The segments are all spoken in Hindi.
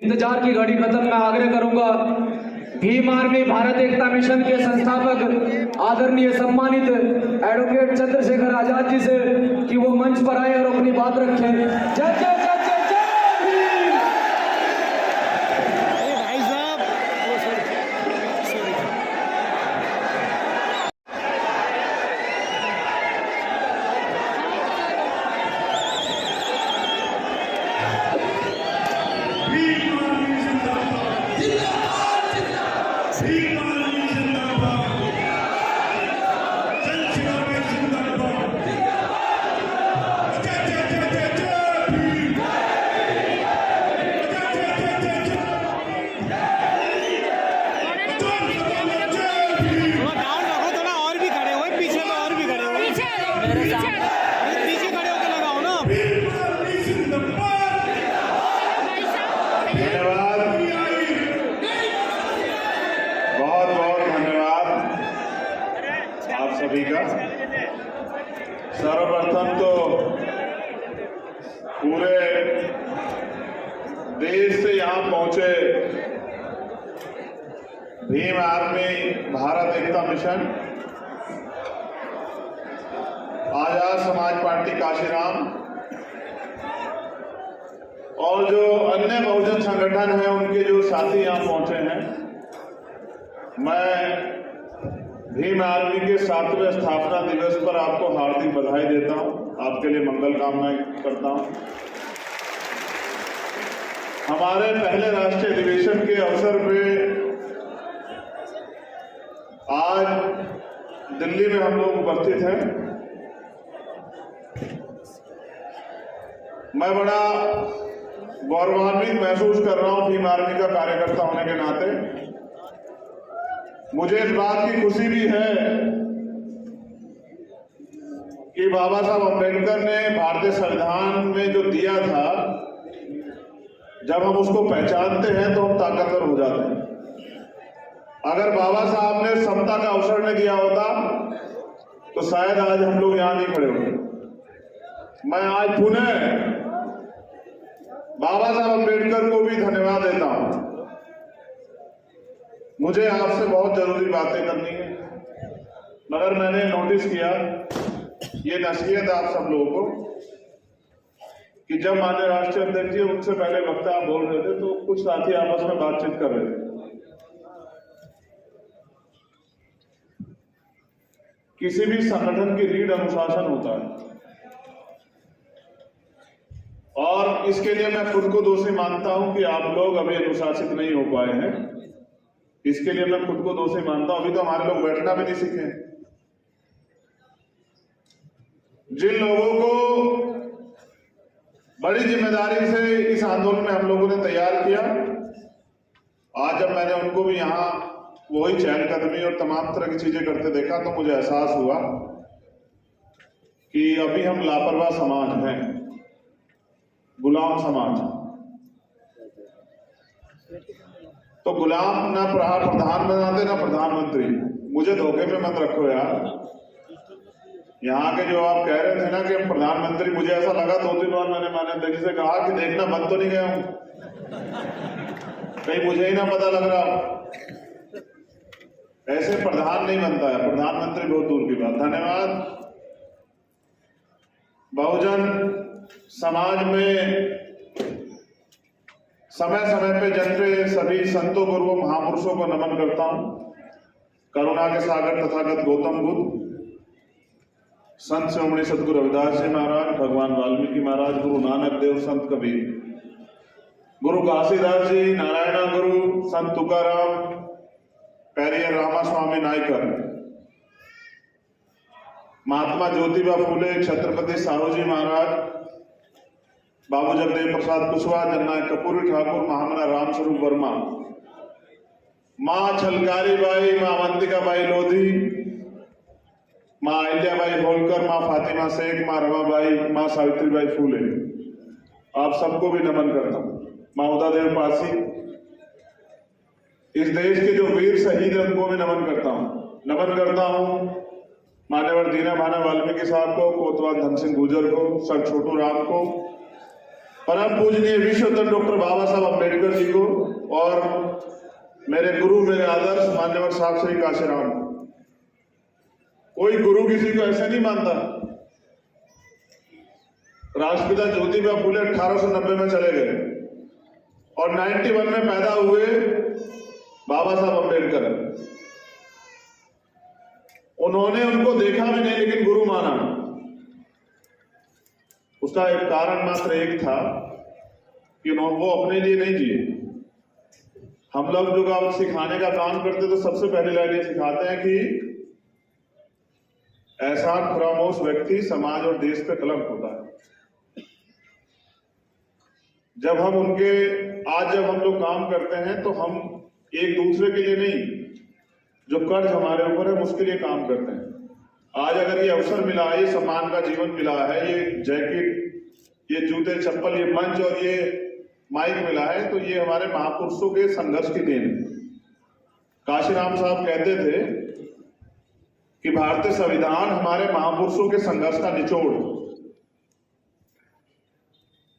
इंतजार की घड़ी खत्म। मैं आग्रह करूंगा भीम आर्मी भारत एकता मिशन के संस्थापक आदरणीय सम्मानित एडवोकेट चंद्रशेखर आजाद जी से कि वो मंच पर आए और अपनी बात रखें। जय जय जय जय जय भीम। भाई साहब सभी का सर्वप्रथम तो पूरे देश से यहाँ पहुंचे भीम आर्मी भारत एकता मिशन, आजाद समाज पार्टी काशीराम और जो अन्य बहुजन संगठन हैं उनके जो साथी यहाँ पहुंचे हैं, मैं भीम आर्मी के 7वें स्थापना दिवस पर आपको हार्दिक बधाई देता हूं, आपके लिए मंगल कामनाएं करता हूं। हमारे पहले राष्ट्रीय अधिवेशन के अवसर पे आज दिल्ली में हम लोग उपस्थित हैं। मैं बड़ा गौरवान्वित महसूस कर रहा हूं भीम आर्मी का कार्यकर्ता होने के नाते। मुझे इस बात की खुशी भी है कि बाबा साहब अम्बेडकर ने भारतीय संविधान में जो दिया था, जब हम उसको पहचानते हैं तो हम ताकतवर हो जाते हैं। अगर बाबा साहब ने समता का अवसर न दिया होता तो शायद आज हम लोग यहां नहीं खड़े होते। मैं आज पुनः बाबा साहब अम्बेडकर को भी धन्यवाद देता हूं। मुझे आपसे बहुत जरूरी बातें करनी है, मगर मैंने नोटिस किया, ये नसीहत आप सब लोगों को, कि जब माननीय राष्ट्रीय अध्यक्ष जी उनसे पहले वक्ता आप बोल रहे थे तो कुछ साथी आपस में बातचीत कर रहे थे। किसी भी संगठन की रीढ़ अनुशासन होता है और इसके लिए मैं खुद को दोषी मानता हूं कि आप लोग अभी अनुशासित नहीं हो पाए हैं। इसके लिए मैं खुद को दोषी मानता हूं। अभी तो हमारे लोग बैठना भी नहीं सीखे। जिन लोगों को बड़ी जिम्मेदारी से इस आंदोलन में हम लोगों ने तैयार किया, आज जब मैंने उनको भी यहां वही चहलकदमी और तमाम तरह की चीजें करते देखा तो मुझे एहसास हुआ कि अभी हम लापरवाह समाज हैं, गुलाम समाज। तो गुलाम ना प्रधान बनाते ना प्रधानमंत्री। मुझे धोखे में मत रखो यार। यहाँ के जो आप कह रहे थे ना कि प्रधानमंत्री, मुझे ऐसा लगा 2-3 बार मैंने माननीय अध्यक्ष से कहा कि देखना बंद तो नहीं गया हूं, कहीं मुझे ही ना पता लग रहा। ऐसे प्रधान नहीं बनता है, प्रधानमंत्री बहुत दूर की बात। धन्यवाद। बहुजन समाज में समय समय पे जन्मे सभी संतों गुरुओं महापुरुषों को नमन करता हूं। करुणा के सागर तथागत गौतम बुद्ध, संत शिरोमणि सतगुरु रविदास जी महाराज, भगवान वाल्मीकि महाराज, गुरु नानक देव, संत कबीर, गुरु घासीदास जी, नारायणा गुरु, संत तुकाराम, पेरियर रामास्वामी नायकर, महात्मा ज्योतिबा फूले, छत्रपति साहू जी महाराज, बाबू जगदेव प्रसाद कुशवाहा, जननायक कपूरी ठाकुर, महामना रामस्वरूप वर्मा, मां छलकारी बाई, मां अवंतिका बाई लोधी, मां अहिल्याबाई होलकर, मां फातिमा शेख, मां रमाबाई, मां सावित्रीबाई फूले, आप सबको भी नमन करता हूं। मां उदादेव पासी, इस देश के जो वीर शहीद हैं उनको भी नमन करता हूं। मान्यवर दीना भाना वाल्मीकि साहब को, कोतवाल धन सिंह गुर्जर को, सर छोटू राम को, परम पूजनीय विश्वरत्न डॉक्टर बाबा साहब अम्बेडकर जी को और मेरे गुरु, मेरे आदर्श मान्यवर साहब श्री काशीराम। कोई गुरु किसी को ऐसे नहीं मानता। राष्ट्रपिता ज्योतिबा फुले 1890 में चले गए और 91 में पैदा हुए बाबा साहब अम्बेडकर। उन्होंने उनको देखा भी नहीं लेकिन गुरु माना। उसका एक कारण मात्र एक था कि वो अपने लिए नहीं जिए। हम लोग जो आप सिखाने का काम करते तो सबसे पहले लाइन ये सिखाते हैं कि एहसान फरामोश व्यक्ति समाज और देश पे कलंक होता है। जब हम लोग काम करते हैं तो हम एक दूसरे के लिए नहीं, जो कर्ज हमारे ऊपर है उसके लिए काम करते हैं। आज अगर ये अवसर मिला है, ये सम्मान का जीवन मिला है, ये जैकेट, ये जूते चप्पल, ये मंच और ये माइक मिला है, तो ये हमारे महापुरुषों के संघर्ष की देन है। काशीराम साहब कहते थे कि भारतीय संविधान हमारे महापुरुषों के संघर्ष का निचोड़।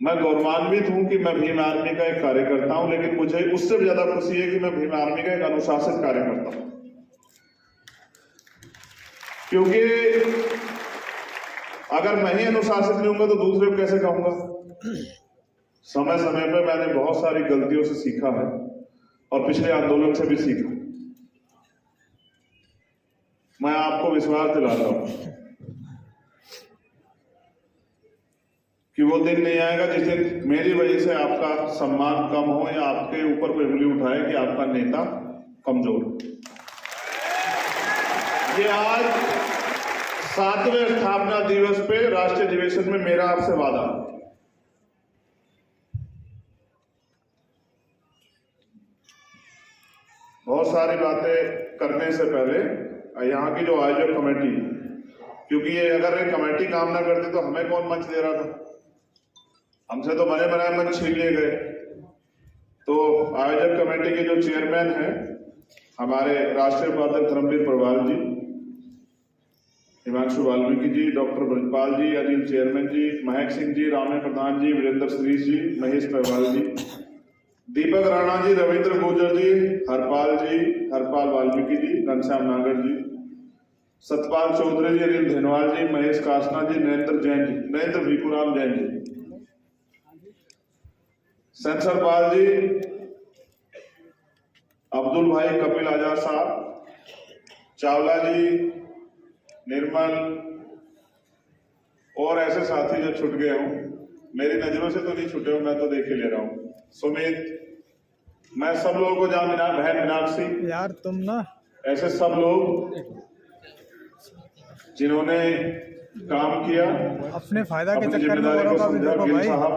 मैं गौरवान्वित हूं कि मैं भीम आर्मी का एक कार्यकर्ता हूं, लेकिन मुझे उससे भी ज्यादा खुशी है कि मैं भीम आर्मी का एक अनुशासित कार्यकर्ता हूं। क्योंकि अगर मैं ही अनुशासित नहीं होऊंगा तो दूसरे को कैसे कहूंगा। समय समय पर मैंने बहुत सारी गलतियों से सीखा है और पिछले आंदोलन से भी सीखा। मैं आपको विश्वास दिलाता हूं कि वो दिन नहीं आएगा जिस दिन मेरी वजह से आपका सम्मान कम हो या आपके ऊपर कोई उंगली उठाए कि आपका नेता कमजोर। ये आज 7वें स्थापना दिवस पे राष्ट्रीय अधिवेशन में मेरा आपसे वादा। बहुत सारी बातें करने से पहले यहाँ की जो आयोजक कमेटी, क्योंकि ये अगर ये कमेटी काम ना करती तो हमें कौन मंच दे रहा था। हमसे तो बने बनाए मंच छीन लिए गए। तो आयोजक कमेटी के जो चेयरमैन हैं हमारे राष्ट्रीय उपाध्यक्ष धर्मवीर प्रवाल जी, हिमांशु वाल्मीकि जी, डॉक्टर ब्रजपाल जी, अनिल चेयरमैन जी, महक सिंह जी, रामे प्रधान जी, वीरेंद्र श्रीश जी, महेश पहवाल जी, दीपक राणा जी, रविंद्र गुर्जर जी, हरपाल वाल्मीकि जी, घनश्याम नागर जी, सतपाल चौधरी जी, अनिल धेनवाल जी, महेश कासना जी, नरेंद्र भिकुराम जैन जी, सेंसर पाल जी, अब्दुल भाई, कपिल आजाद साहब, चावला जी, निर्मल और ऐसे साथी जो छूट गए हों, मेरी नजरों से तो नहीं छूटे हो, मैं तो देख ही ले रहा हूं। सुमित, मैं सब लोगों को जान बहन मीनाक्षी, यार तुम ना ऐसे सब लोग जिन्होंने काम किया, अपने फायदा के अपनी चक्कर में जिम्मेदारी औरों को का भी समझा। देखो गिल भाई। साहब,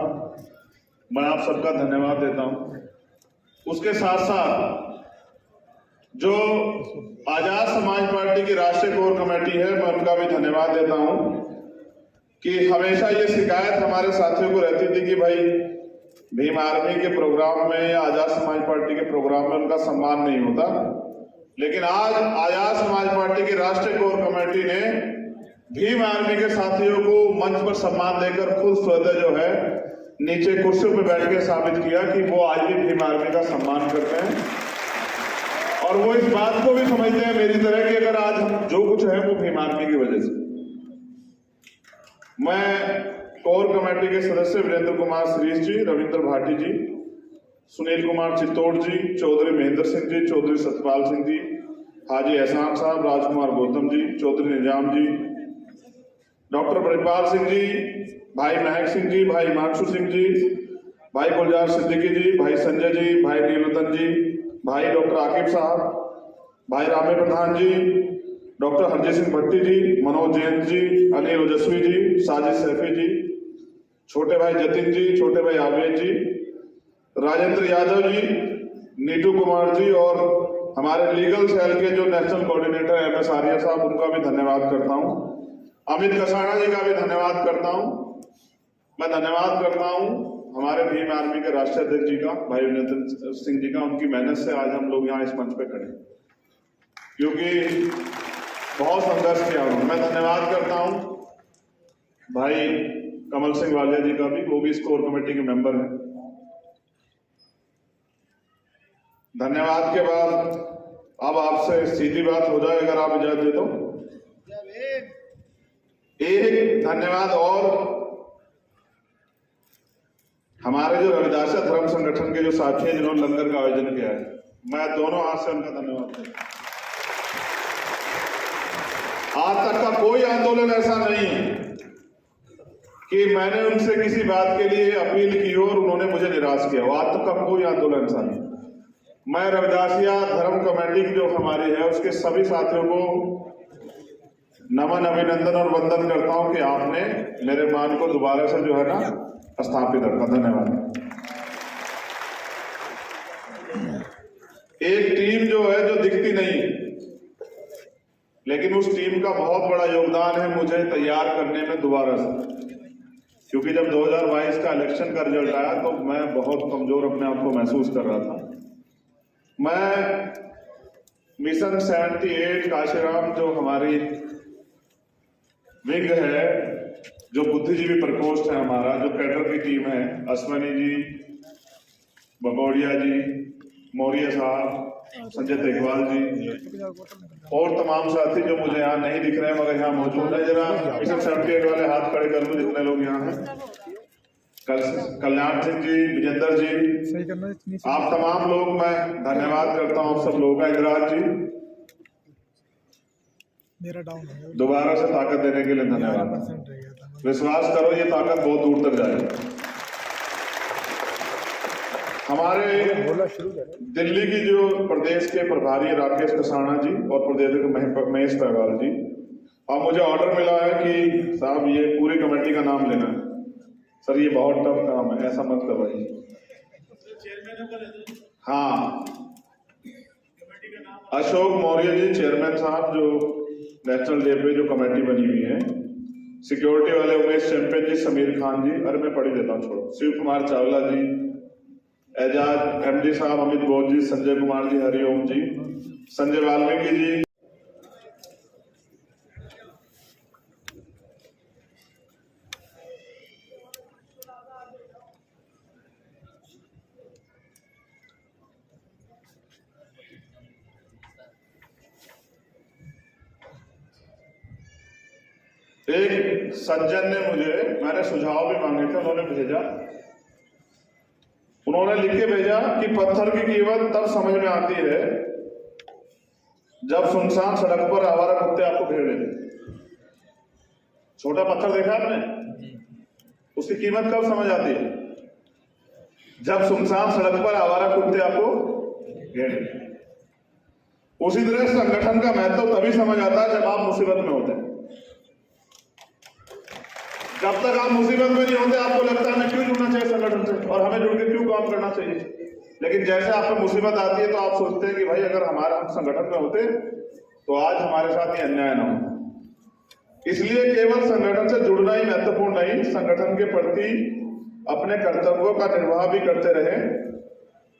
मैं आप सबका धन्यवाद देता हूं। उसके साथ साथ जो आजाद समाज पार्टी की राष्ट्रीय कोर कमेटी है, मैं उनका भी धन्यवाद देता हूं कि हमेशा ये शिकायत हमारे साथियों को रहती थी कि भाई भीम आर्मी के प्रोग्राम में या आजाद समाज पार्टी के प्रोग्राम में उनका सम्मान नहीं होता। लेकिन आज आजाद समाज पार्टी की राष्ट्रीय कोर कमेटी ने भीम आर्मी के साथियों को मंच पर सम्मान देकर खुद स्वतः जो है नीचे कुर्सियों पर बैठ के साबित किया कि वो आज भी भीम आर्मी का सम्मान करते हैं और वो इस बात को भी समझते हैं मेरी तरह कि अगर आज हम जो कुछ है वो भीम आर्मी की वजह से। मैं कोर कमेटी के सदस्य वीरेंद्र कुमार श्रीश जी, रविंद्र भाटी जी, सुनील कुमार चित्तौड़ जी, चौधरी महेंद्र सिंह जी, चौधरी सतपाल सिंह जी, हाजी एहसान साहब, राजकुमार गौतम जी, चौधरी निजाम जी, डॉक्टर ब्रजपाल सिंह जी, भाई महक सिंह जी, भाई हिमांशु सिंह जी, भाई गुलजार सिद्दीकी जी, भाई संजय जी, भाई नीलतन जी, भाई डॉक्टर आकिब साहब, भाई रामे प्रधान जी, डॉक्टर हरजीत सिंह भट्टी जी, मनोज जैन जी, अनिल ओजस्वी जी, साजिद सैफी जी, छोटे भाई जतिन जी, छोटे भाई आवेद जी, राजेंद्र यादव जी, नीतू कुमार जी और हमारे लीगल सेल के जो नेशनल कोऑर्डिनेटर MS आर्या साहब, उनका भी धन्यवाद करता हूं। अमित कसाना जी का भी धन्यवाद करता हूं। मैं धन्यवाद करता हूं हमारे भीम आर्मी के राष्ट्रीय अध्यक्ष जी का, भाई विनेंद्र सिंह जी का। उनकी मेहनत से आज हम लोग यहाँ इस मंच पे खड़े, क्योंकि बहुत संघर्ष किया उन्होंने। मैं धन्यवाद करता हूं भाई कमल सिंह वालिया जी का भी, वो भी इस कोर कमेटी के मेंबर हैं। धन्यवाद के बाद अब आपसे सीधी बात हो जाए, अगर आप इजाजत दे दो। एक धन्यवाद और हमारे जो रविदास धर्म संगठन के जो साथी हैं जिन्होंने लंगर का आयोजन किया है, मैं दोनों हाथ से उनका धन्यवाद करता हूं। आज तक का कोई आंदोलन ऐसा नहीं है कि मैंने उनसे किसी बात के लिए अपील की हो और उन्होंने मुझे निराश किया हो। आज तक का कोई आंदोलन ऐसा नहीं। मैं रविदासिया धर्म कमेटी जो हमारी है उसके सभी साथियों को नमन, अभिनंदन और वंदन करता हूं कि आपने मेरे मान को दोबारा से जो है ना स्थापित रखा। धन्यवाद। एक टीम जो है जो दिखती नहीं, लेकिन उस टीम का बहुत बड़ा योगदान है मुझे तैयार करने में दोबारा से, क्योंकि जब 2022 का इलेक्शन का रिजल्ट आया तो मैं बहुत कमजोर अपने आप को महसूस कर रहा था। मैं मिशन 78 काशीराम जो हमारी विग है, जो बुद्धिजीवी प्रकोष्ठ है हमारा, जो कैडर की टीम है, अश्वनी जी, बगौड़िया जी, मौर्य साहब, संजय तेगवाल जी और तमाम साथी जो मुझे यहाँ नहीं दिख रहे हैं मगर यहाँ मौजूद है, जरा मिशन 78 वाले हाथ खड़े कर लो जितने लोग यहाँ हैं। कल्याण सिंह जी, विजेंद्र जी, आप तमाम लोग मैं धन्यवाद करता हूँ सब लोगों का। इंदिराज जी मेरा डाउन है, दोबारा से ताकत देने के लिए धन्यवाद। विश्वास करो ये ताकत बहुत दूर तक जाएगी। हमारे दिल्ली की जो प्रदेश के प्रभारी राकेश कसाना जी और प्रदेश महेश पहवाल जी, अब मुझे ऑर्डर मिला है कि साहब ये पूरी कमेटी का नाम लेना है। सर ये बहुत टफ काम है, ऐसा मत करवाइए। हाँ, अशोक मौर्य जी चेयरमैन साहब जो नेशनल डे पे जो कमेटी बनी हुई है, सिक्योरिटी वाले उमेश चैंपियन जी, समीर खान जी, अरे मैं पढ़ी देता हूँ, छोड़ो, शिव कुमार चावला जी, एजाज एमडी साहब, अमित बोध जी, संजय कुमार जी, हरिओम जी, संजय वाल्मीकि जी, एक सज्जन ने मैंने सुझाव भी मांगे थे, उन्होंने भेजा, उन्होंने लिख के भेजा कि पत्थर की कीमत तब समझ में आती है जब सुनसान सड़क पर आवारा कुत्ते आपको घेर लेते। छोटा पत्थर देखा आपने, उसकी कीमत कब समझ आती है? जब सुनसान सड़क पर आवारा कुत्ते आपको घेर लेते। उसी तरह संगठन का महत्व तभी समझ आता है जब आप मुसीबत में होते हैं। जब तक आप मुसीबत में नहीं होते आपको लगता है हमें क्यों जुड़ना चाहिए संगठन से और हमें जुड़ के क्यों काम करना चाहिए, लेकिन जैसे आप पे मुसीबत आती है तो आप सोचते हैं कि भाई अगर हम संगठन में होते तो आज हमारे साथ ये अन्याय ना हो। इसलिए केवल संगठन से जुड़ना ही महत्वपूर्ण नहीं, संगठन के प्रति अपने कर्तव्यों का निर्वाह भी करते रहे।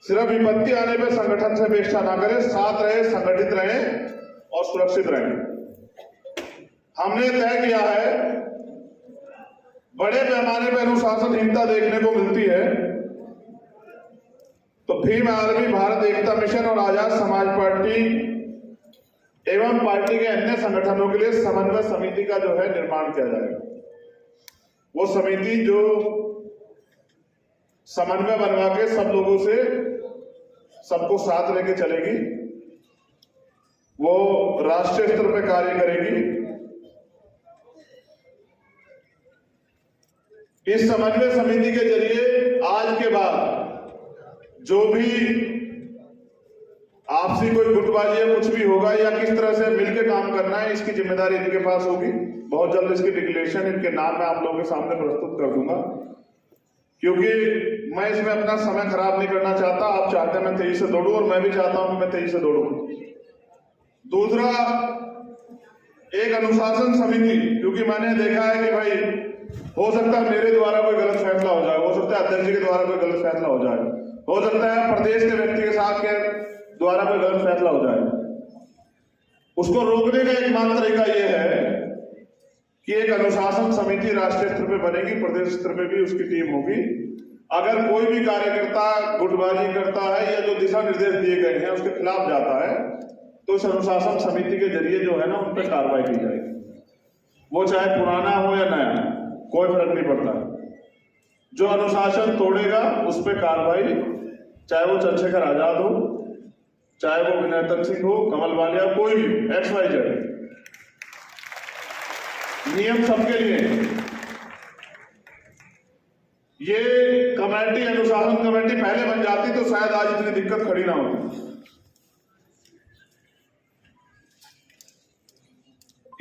सिर्फ विपत्ति आने पर संगठन से अपेक्षा ना करें, साथ रहे, संगठित रहे और सुरक्षित रहे। हमने तय किया है, बड़े पैमाने पर अनुशासनहीनता देखने को मिलती है तो भीम आर्मी, भारत एकता मिशन और आजाद समाज पार्टी एवं पार्टी के अन्य संगठनों के लिए समन्वय समिति का जो है निर्माण किया जाएगा। वो समिति जो समन्वय बनवा के सब लोगों से सबको साथ लेके चलेगी, वो राष्ट्रीय स्तर पर कार्य करेगी। इस समन्वय समिति के जरिए आज के बाद जो भी आपसी कोई गुटबाजी या कुछ भी होगा या किस तरह से मिलकर काम करना है, इसकी जिम्मेदारी इनके पास होगी। बहुत जल्द इसकी डिक्लेरेशन इनके नाम में आप लोगों के सामने प्रस्तुत कर दूंगा, क्योंकि मैं इसमें अपना समय खराब नहीं करना चाहता। आप चाहते हैं मैं तेजी से दौड़ूं और मैं भी चाहता हूं कि मैं तेजी से दौड़ूं। दूसरा, एक अनुशासन समिति, क्योंकि मैंने देखा है कि भाई हो सकता है मेरे द्वारा कोई गलत फैसला हो जाए, हो सकता है अध्यक्ष जी के द्वारा कोई गलत फैसला हो जाए, हो सकता है प्रदेश के व्यक्ति के साथ के द्वारा कोई गलत फैसला हो जाए। उसको रोकने का एकमात्र तरीका यह है कि एक अनुशासन समिति राष्ट्रीय स्तर पे बनेगी, प्रदेश स्तर पे भी उसकी टीम होगी। अगर कोई भी कार्यकर्ता गुटबाजी करता है या जो दिशा निर्देश दिए गए हैं उसके खिलाफ जाता है तो इस अनुशासन समिति के जरिए जो है ना उन पर कार्रवाई की जाएगी। वो चाहे पुराना हो या नया, कोई फर्क नहीं पड़ता। जो अनुशासन तोड़ेगा उस पर कार्रवाई, चाहे वो चंद्रशेखर आजाद हो, चाहे वो विनय सिंह हो, कमल वालिया, कोई भी XYZ, नियम सबके लिए। ये कमेटी, अनुशासन कमेटी पहले बन जाती तो शायद आज इतनी दिक्कत खड़ी ना होती।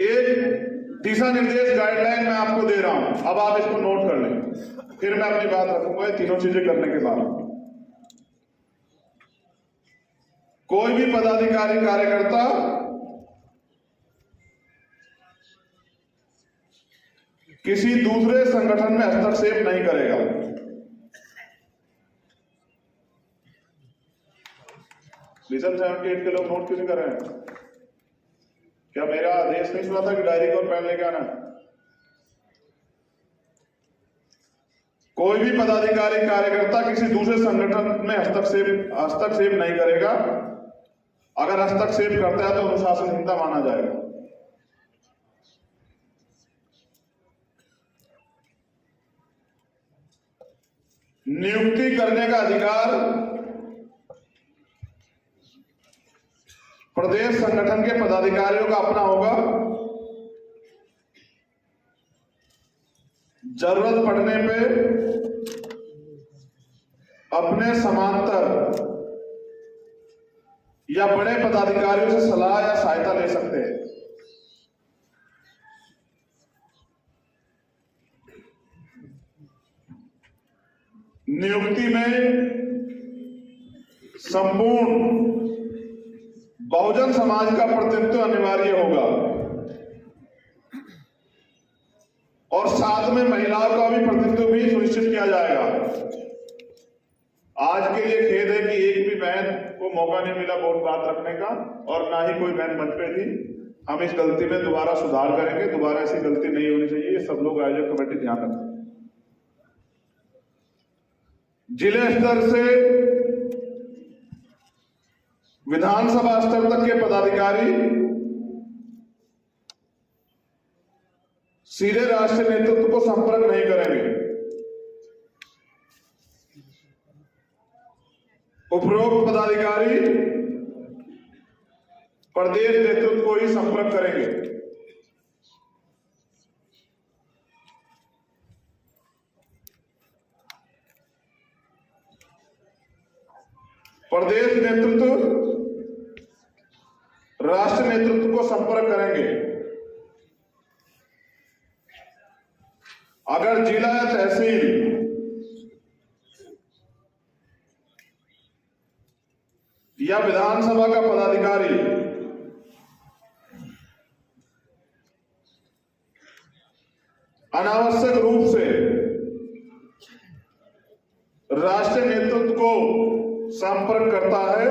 एक दिशा निर्देश गाइडलाइन मैं आपको दे रहा हूं, अब आप इसको नोट कर लें, फिर मैं अपनी बात रखूंगा। ये तीनों चीजें करने के बाद कोई भी पदाधिकारी कार्यकर्ता किसी दूसरे संगठन में हस्तक्षेप नहीं करेगा। विजन 78 के लोग नोट क्यों नहीं कर रहे हैं? क्या मेरा आदेश नहीं सुना था कि डायरी को पेन लेके आना? कोई भी पदाधिकारी कार्यकर्ता किसी दूसरे संगठन में हस्तक्षेप नहीं करेगा। अगर हस्तक्षेप करता है तो अनुशासनहीनता माना जाएगा। नियुक्ति करने का अधिकार प्रदेश संगठन के पदाधिकारियों का अपना होगा। जरूरत पड़ने पे अपने समांतर या बड़े पदाधिकारियों से सलाह या सहायता ले सकते हैं। नियुक्ति में संपूर्ण बहुजन समाज का प्रतिनिधित्व अनिवार्य होगा और साथ में महिलाओं का भी प्रतिनिधित्व भी सुनिश्चित किया जाएगा। आज के लिए खेद है कि एक भी बहन को मौका नहीं मिला वोट बात रखने का और ना ही कोई बहन मंच पे थी। हम इस गलती में दोबारा सुधार करेंगे, दोबारा ऐसी गलती नहीं होनी चाहिए। ये सब लोग आयोजक कमेटी ध्यान रखें। जिले स्तर से विधानसभा स्तर तक के पदाधिकारी सीधे राष्ट्रीय नेतृत्व को संपर्क नहीं करेंगे। उपरोक्त पदाधिकारी प्रदेश नेतृत्व को ही संपर्क करेंगे। प्रदेश नेतृत्व राष्ट्र नेतृत्व को संपर्क करेंगे। अगर जिला या तहसील या विधानसभा का पदाधिकारी अनावश्यक रूप से राष्ट्रीय नेतृत्व को संपर्क करता है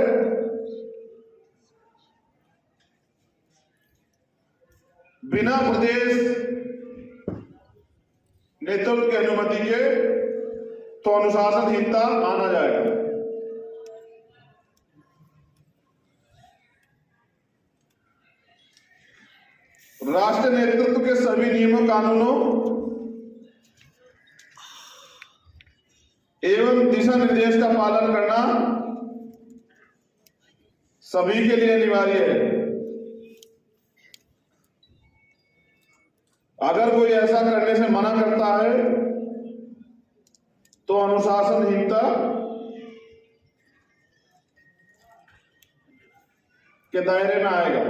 बिना प्रदेश नेतृत्व की अनुमति के तो अनुशासनहीनता माना जाएगा। राष्ट्रीय नेतृत्व के सभी नियमों कानूनों एवं दिशा निर्देश का पालन करना सभी के लिए अनिवार्य है। अगर कोई ऐसा करने से मना करता है तो अनुशासनहीनता के दायरे में आएगा।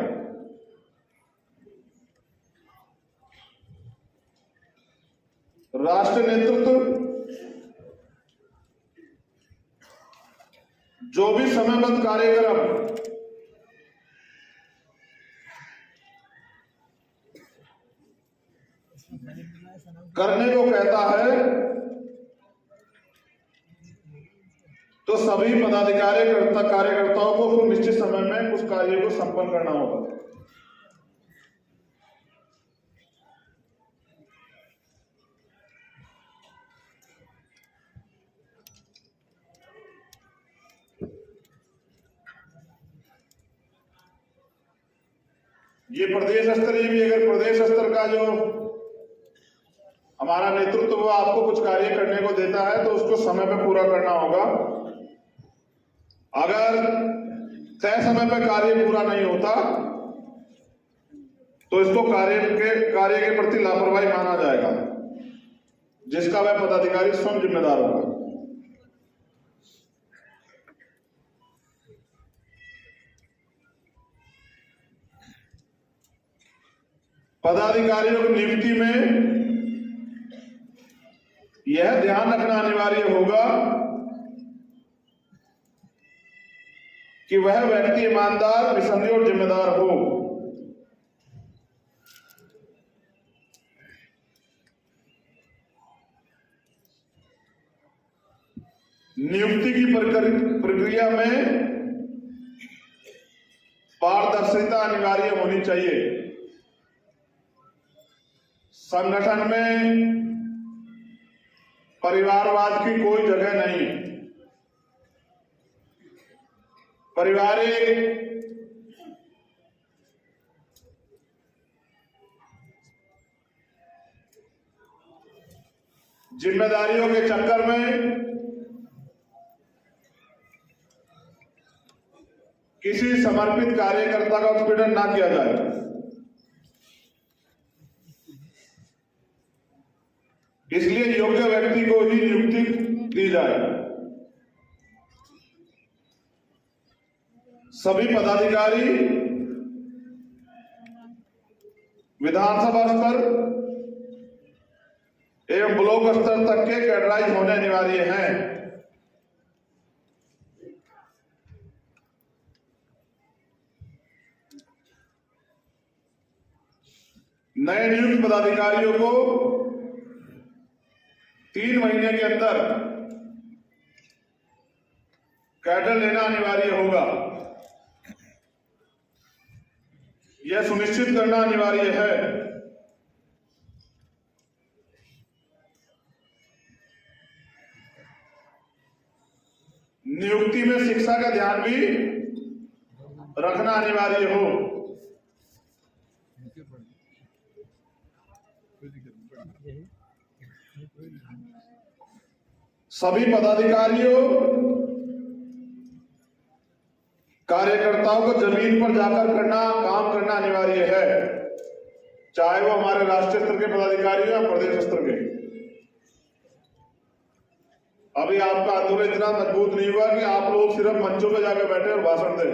राष्ट्रीय नेतृत्व जो भी समयबद्ध कार्यक्रम करने को कहता है तो सभी कार्यकर्ताओं को कुछ निश्चित समय में उस कार्य को संपन्न करना होगा। ये प्रदेश स्तरीय भी, अगर प्रदेश स्तर का जो हमारा नेतृत्व वो आपको कुछ कार्य करने को देता है तो उसको समय पे पूरा करना होगा। अगर तय समय पर कार्य पूरा नहीं होता तो इसको कार्य के प्रति लापरवाही माना जाएगा, जिसका वह पदाधिकारी स्वयं जिम्मेदार होगा। पदाधिकारियों की नियुक्ति में यह ध्यान रखना अनिवार्य होगा कि वह व्यक्ति ईमानदार, निस्संदेह और जिम्मेदार हो। नियुक्ति की प्रक्रिया में पारदर्शिता अनिवार्य होनी चाहिए। संगठन में परिवारवाद की कोई जगह नहीं। पारिवारिक जिम्मेदारियों के चक्कर में किसी समर्पित कार्यकर्ता का उत्पीड़न ना किया जाए। इसलिए योग्य व्यक्ति को ही नियुक्ति दी जाए। सभी पदाधिकारी विधानसभा स्तर एवं ब्लॉक स्तर तक के कैडराइज होने अनिवार्य हैं। नए नियुक्त पदाधिकारियों को 3 महीने के अंदर कैडर लेना अनिवार्य होगा। यह सुनिश्चित करना अनिवार्य है नियुक्ति में शिक्षा का ध्यान भी रखना अनिवार्य हो। सभी पदाधिकारियों कार्यकर्ताओं को जमीन पर जाकर काम करना अनिवार्य है, चाहे वो हमारे राष्ट्रीय स्तर के पदाधिकारी हो या प्रदेश स्तर के। अभी आपका आंदोलन इतना मजबूत नहीं हुआ कि आप लोग सिर्फ मंचों पे जाकर बैठे और भाषण दें।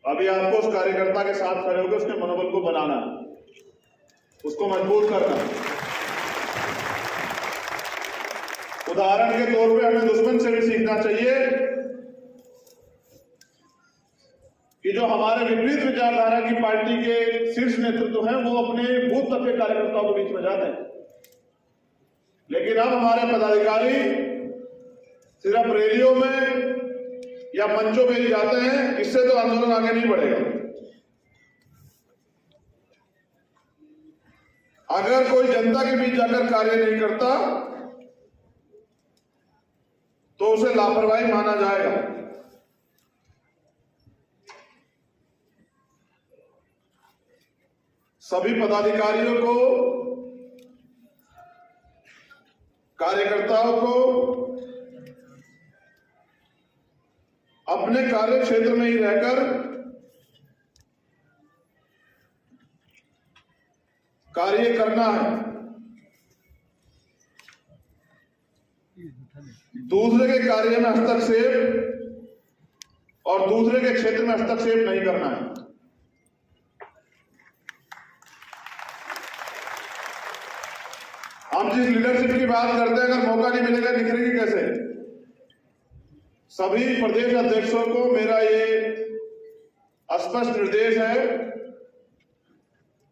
अभी आपको उस कार्यकर्ता के साथ खड़े होकर उसके मनोबल को बनाना, उसको मजबूत करना। उदाहरण के तौर पे हमें दुश्मन से भी सीखना चाहिए कि जो हमारे विपरीत विचारधारा की पार्टी के शीर्ष नेतृत्व हैं वो अपने बूथ तक के कार्यकर्ताओं के बीच में जाते हैं, लेकिन अब हमारे पदाधिकारी सिर्फ रैलियों में या मंचों में ही जाते हैं। इससे तो आंदोलन आगे नहीं बढ़ेगा। अगर कोई जनता के बीच जाकर कार्य नहीं करता तो उसे लापरवाही माना जाएगा। सभी पदाधिकारियों को, कार्यकर्ताओं को अपने कार्य क्षेत्र में ही रहकर कार्य करना है। दूसरे के कार्य में हस्तक्षेप और दूसरे के क्षेत्र में हस्तक्षेप नहीं करना है। हम जिस लीडरशिप की बात करते हैं, अगर मौका नहीं मिलेगा निखरेगी कैसे? सभी प्रदेश अध्यक्षों को मेरा ये स्पष्ट निर्देश है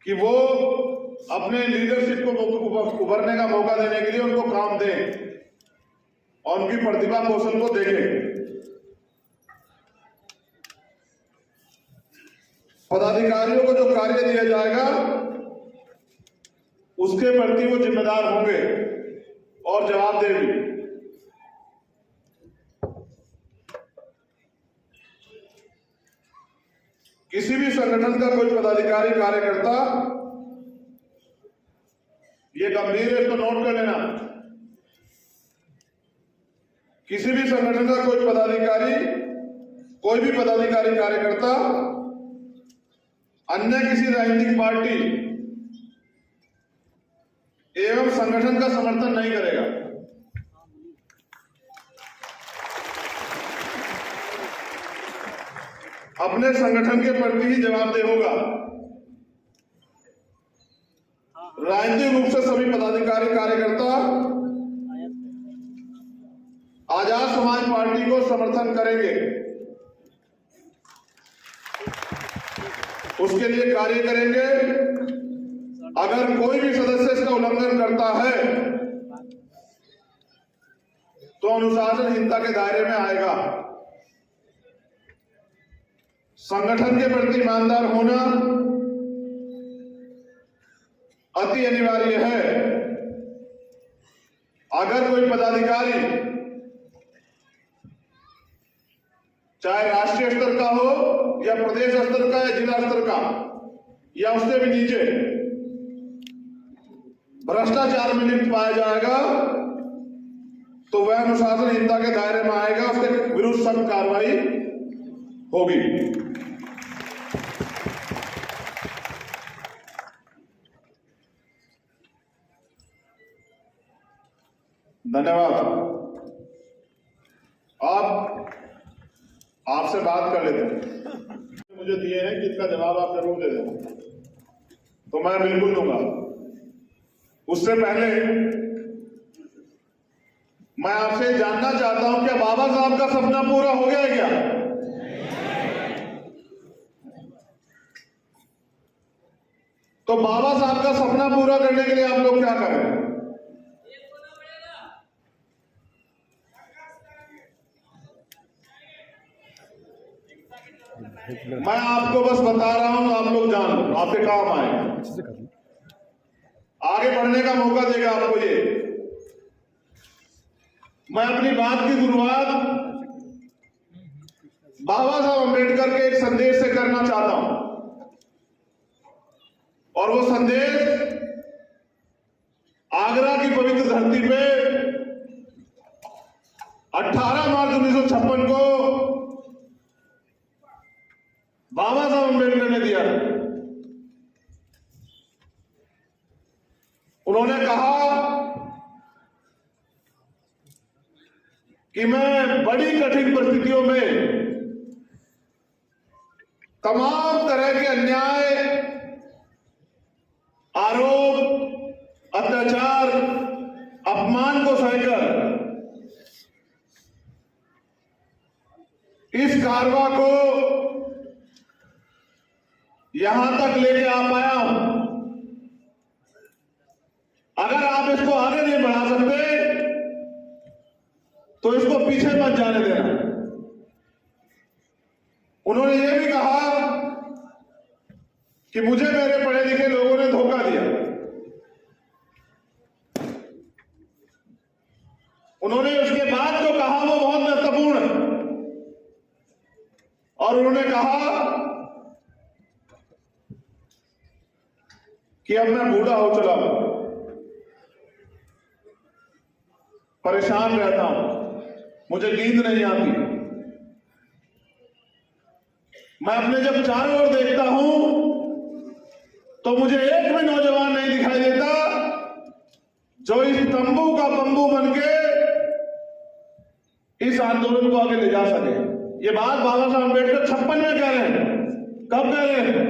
कि वो अपने लीडरशिप को उभरने का मौका देने के लिए उनको काम दें और उनकी प्रतिभा कौशल को देखें। पदाधिकारियों को जो कार्य दिया जाएगा उसके प्रति वो जिम्मेदार होंगे और जवाबदेह भी। किसी भी संगठन का कोई पदाधिकारी कार्यकर्ता, ये गंभीर है, इसको नोट कर लेना। किसी भी संगठन का कोई भी पदाधिकारी कार्यकर्ता अन्य किसी राजनीतिक पार्टी एवं संगठन का समर्थन नहीं करेगा। अपने संगठन के प्रति ही जवाबदेह होगा। राजनीतिक रूप से सभी पदाधिकारी कार्यकर्ता आजाद समाज पार्टी को समर्थन करेंगे, उसके लिए कार्य करेंगे। अगर कोई भी सदस्य इसका उल्लंघन करता है तो अनुशासनहीनता के दायरे में आएगा। संगठन के प्रति ईमानदार होना अति अनिवार्य है। अगर कोई पदाधिकारी चाहे राष्ट्रीय स्तर का हो या प्रदेश स्तर का या जिला स्तर का या उससे भी नीचे भ्रष्टाचार में लिप्त पाया जाएगा तो वह अनुशासनहीनता के दायरे में आएगा, उसके विरुद्ध सख्त कार्रवाई होगी। धन्यवाद। आपसे बात कर लेते हैं। मुझे दिए हैं कि इसका जवाब आप जरूर दे देना, तो मैं बिल्कुल दूंगा। उससे पहले मैं आपसे जानना चाहता हूं, क्या बाबा साहब का सपना पूरा हो गया है क्या? तो बाबा साहब का सपना पूरा करने के लिए आप लोग क्या करें? मैं आपको बस बता रहा हूं, आप लोग जान लो, आपके काम आए, आगे बढ़ने का मौका देगा आपको ये। मैं अपनी बात की शुरुआत बाबा साहब अम्बेडकर के एक संदेश से करना चाहता हूं, और वो संदेश आगरा की पवित्र धरती पे 18 मार्च 1956 को बाबा साहब अम्बेडकर ने दिया। उन्होंने कहा कि मैं बड़ी कठिन परिस्थितियों में तमाम तरह के अन्याय, आरोप, अत्याचार, अपमान को सहकर इस कारवां को यहां तक लेके आ पाया हूं। अगर आप इसको आगे नहीं बढ़ा सकते तो इसको पीछे मत जाने देना। उन्होंने ये भी कहा कि मुझे मेरे पढ़े लिखे लोगों ने धोखा दिया। उन्होंने उसके बाद जो कहा वो बहुत महत्वपूर्ण है, और उन्होंने कहा कि अब मैं बूढ़ा हो चला हूं, परेशान रहता हूं, मुझे नींद नहीं आती। मैं अपने जब चारों ओर देखता हूं तो मुझे एक भी नौजवान नहीं दिखाई देता जो इस तंबू का बंबू बनके इस आंदोलन को आगे ले जा सके। ये बात बाबा साहब अम्बेडकर 56 में कह रहे हैं। कब कह रहे हैं?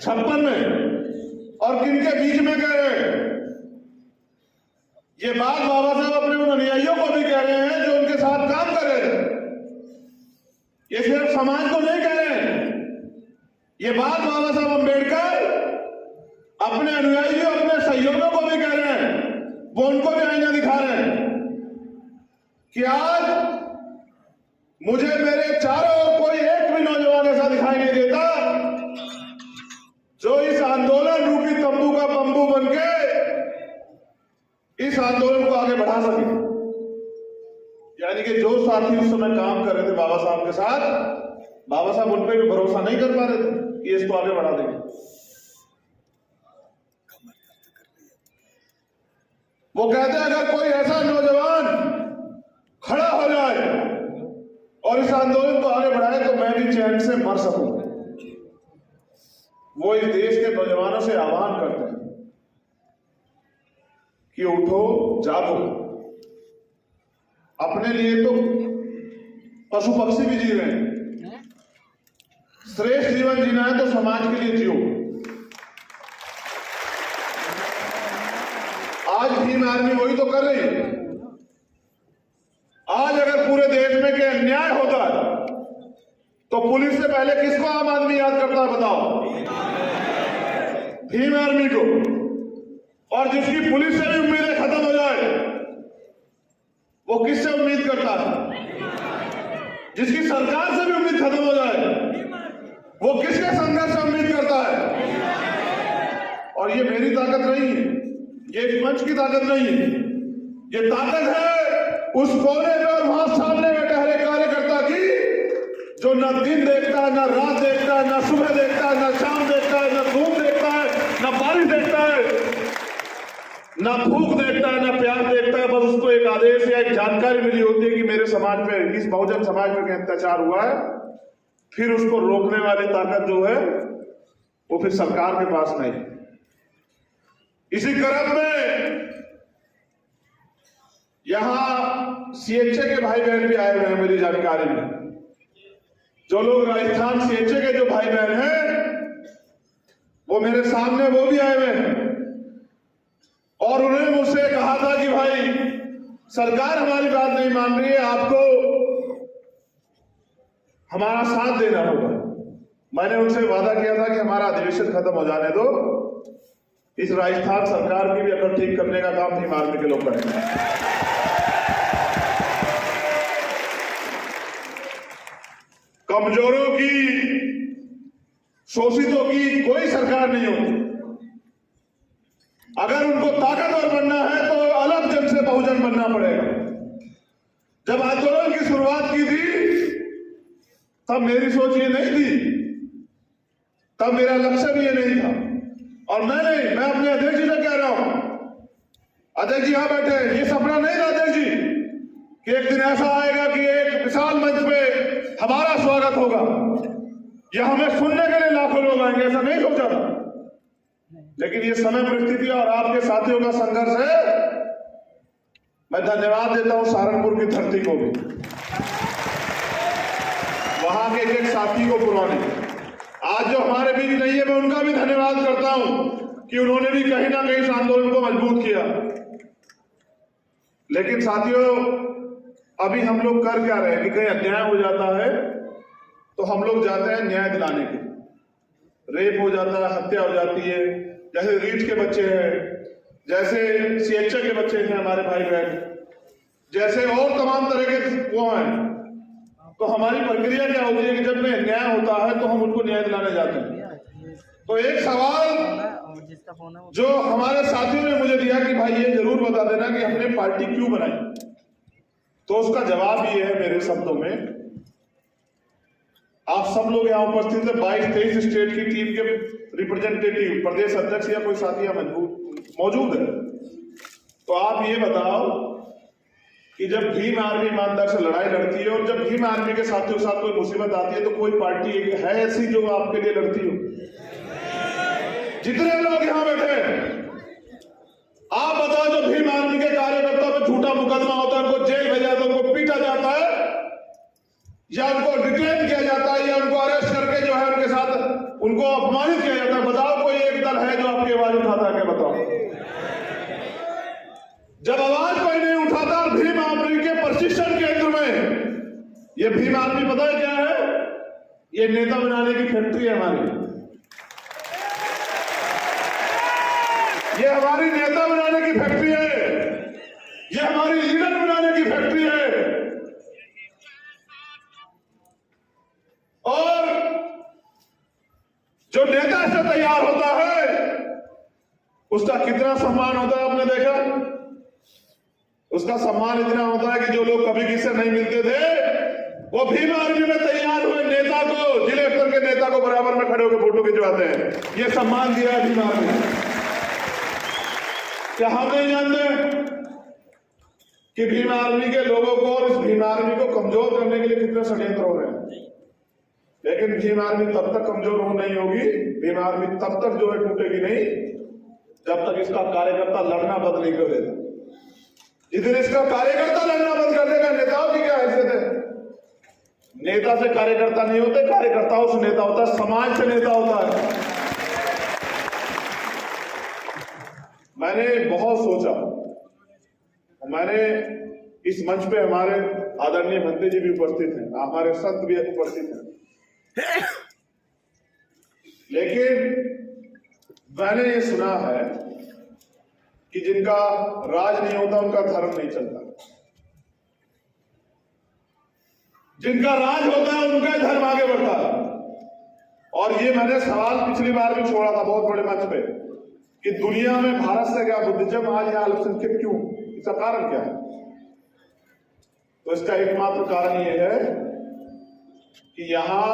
56 में। और किनके बीच में कह रहे हैं? ये बात बाबा साहब अपने उन अनुयायियों को भी कह रहे हैं जो उनके साथ काम कर रहे थे। ये सिर्फ समाज को नहीं कह रहे हैं, ये बात बाबा साहब अम्बेडकर अपने अनुयायियों, अपने सहयोगियों को भी कह रहे हैं। वो उनको भी आईना दिखा रहे हैं कि आज मुझे मेरे चारों ओर कोई एक भी नौजवान ऐसा दिखाई नहीं देता जो इस आंदोलन रूपी तंबू का बंबू बनके इस आंदोलन को आगे बढ़ा सके। यानी कि जो साथी उस समय काम कर रहे थे बाबा साहब के साथ, बाबा साहब उन पर भी भरोसा नहीं कर पा रहे थे कि इसको आगे बढ़ा देंगे। वो कहते हैं अगर कोई ऐसा नौजवान खड़ा हो जाए और इस आंदोलन को आगे बढ़ाए तो मैं भी चैन से मर सकूं। वो इस देश के नौजवानों से आह्वान करते हैं कि उठो, जागो। अपने लिए तो पशु पक्षी भी जी रहे हैं, श्रेष्ठ जीवन जीना है तो समाज के लिए जियो। आज भीम आर्मी वही तो कर रही है। आज अगर पूरे देश में के अन्याय होता है तो पुलिस से पहले किसको आम आदमी याद करता है बताओ? भीम आर्मी को। और जिसकी पुलिस से भी उम्मीदें खत्म हो जाए वो किससे उम्मीद करता है? जिसकी सरकार से भी उम्मीद खत्म हो जाए वो किसके संघर्ष से उम्मीद करता है? और ये मेरी ताकत नहीं है, ये इस मंच की ताकत नहीं है, ये ताकत है उस कोने में और वहां सामने बैठे हर एक कार्यकर्ता की, जो न दिन देखता है, न रात देखता है, न सुबह देखता है, न शाम देखता है, न धूप देखता है, न बारिश देखता है, न भूख देखता है, न प्यास देखता है। बस उसको एक आदेश या एक जानकारी मिली होती है कि मेरे समाज पे, इस बहुजन समाज पे अत्याचार हुआ है। फिर उसको रोकने वाली ताकत जो है वो फिर सरकार के पास नहीं। इसी क्रम में यहां सीएचए के भाई बहन भी आए हुए हैं मेरी जानकारी में। जो लोग राजस्थान सीएचए के जो भाई बहन हैं वो मेरे सामने वो भी आए हुए हैं और उन्होंने मुझसे कहा था कि भाई सरकार हमारी बात नहीं मान रही है, आपको हमारा साथ देना होगा। मैंने उनसे वादा किया था कि हमारा अधिवेशन खत्म हो जाने दो, इस राजस्थान सरकार की भी अकड़ ठीक करने का काम भीम आर्मी के लोग करेंगे। कमजोरों की, शोषितों की कोई सरकार नहीं होती। अगर उनको ताकतवर बनना है तो अलग जन से बहुजन बनना पड़ेगा। जब आंदोलन की शुरुआत की थी तब मेरी सोच ये नहीं थी, तब मेरा लक्ष्य भी ये नहीं था। और मैं अपने अध्यक्ष जी से कह रहा हूं, अध्यक्ष जी यहां बैठे हैं, ये सपना नहीं था अध्यक्ष जी कि एक दिन ऐसा आएगा कि एक विशाल मंच पे हमारा स्वागत होगा या हमें सुनने के लिए लाखों लोग आएंगे, ऐसा नहीं सोचा था। लेकिन ये समय, परिस्थिति और आपके साथियों का संघर्ष है। मैं धन्यवाद देता हूं सहारनपुर की धरती को भी, वहां के एक साथी को पुराने, आज जो हमारे बीच नहीं है मैं उनका भी धन्यवाद करता हूं कि उन्होंने भी कहीं ना कहीं इस आंदोलन को मजबूत किया। लेकिन साथियों, अभी हम लोग कर क्या रहे हैं कि कहीं अन्याय हो जाता है तो हम लोग जाते हैं न्याय दिलाने के, रेप हो जाता है, हत्या हो जाती है, जैसे रीट के बच्चे हैं, जैसे सीएचए के बच्चे हैं हमारे भाई बहन, जैसे और तमाम तरह के वो हैं। तो हमारी प्रक्रिया क्या होती है कि जब में न्याय होता है तो हम उनको न्याय दिलाने जाते हैं। तो एक सवाल जो हमारे साथियों ने मुझे दिया कि भाई ये जरूर बता देना कि हमने पार्टी क्यों बनाई, तो उसका जवाब ये है मेरे शब्दों में। आप सब लोग यहाँ उपस्थित है, 22-23 स्टेट की टीम के रिप्रेजेंटेटिव, प्रदेश अध्यक्ष या कोई साथी यहाँ मौजूद है। तो आप ये बताओ कि जब भीम आर्मी ईमानदार से लड़ाई लड़ती है और जब भीम आर्मी के साथियों के साथ कोई मुसीबत आती है तो कोई पार्टी है ऐसी जो आपके लिए लड़ती हो? जितने लोग यहाँ बैठे आप बताओ, जो भीम आर्मी के कार्यकर्ता पे झूठा मुकदमा होता है, उनको जेल भेजा जाता है, उनको पीटा जाता है या उनको डिटेन किया जाता है या उनको अरेस्ट करके जो है उनके साथ उनको अपमानित किया जाता है, बताओ कोई एक दल है जो आपकी आवाज उठाता है? बताओ। जब आवाज कोई नहीं उठाता, भीम आर्मी के प्रशिक्षण केंद्र में, ये भीम आर्मी पता है क्या है? ये नेता बनाने की फैक्ट्री है हमारी, ये हमारी नेता बनाने की फैक्ट्री है, ये हमारी लीडर बनाने की फैक्ट्री है। और जो नेता से तैयार होता है उसका कितना सम्मान होता है आपने देखा? उसका सम्मान इतना होता है कि जो लोग कभी किसी से नहीं मिलते थे वो भीम आर्मी में तैयार हुए नेता को बराबर में खड़े होकर फोटो खिंचवाते हैं। ये सम्मान दिया है भीम आर्मी ने। क्या हम नहीं जानते कि भीम आर्मी के लोगों को और इस भीम आर्मी को कमजोर करने के लिए कितने षड्यंत्र हो रहे हैं? लेकिन भीम आर्मी तब तक कमजोर हो नहीं होगी, भीम आर्मी तब तक जो है टूटेगी नहीं, जब तक इसका कार्यकर्ता लड़ना बंद नहीं कर देता। जिस दिन इसका कार्यकर्ता लड़ना बंद कर देगा, नेताओं की क्या हैसियत है? नेता से कार्यकर्ता नहीं होते, कार्यकर्ताओं से नेता होता है, समाज से नेता होता है। मैंने बहुत सोचा, मैंने इस मंच पे हमारे आदरणीय भंते जी भी उपस्थित हैं, हमारे संत भी उपस्थित हैं, लेकिन मैंने ये सुना है कि जिनका राज नहीं होता उनका धर्म नहीं चलता, जिनका राज होता है उनका ही धर्म आगे बढ़ता है। और ये मैंने सवाल पिछली बार भी छोड़ा था बहुत बड़े मंच पे कि दुनिया में भारत से क्या बुद्धिज्म आज यहाँ अल्पसंख्यक क्यों, इसका कारण क्या है? तो इसका एकमात्र कारण ये है कि यहाँ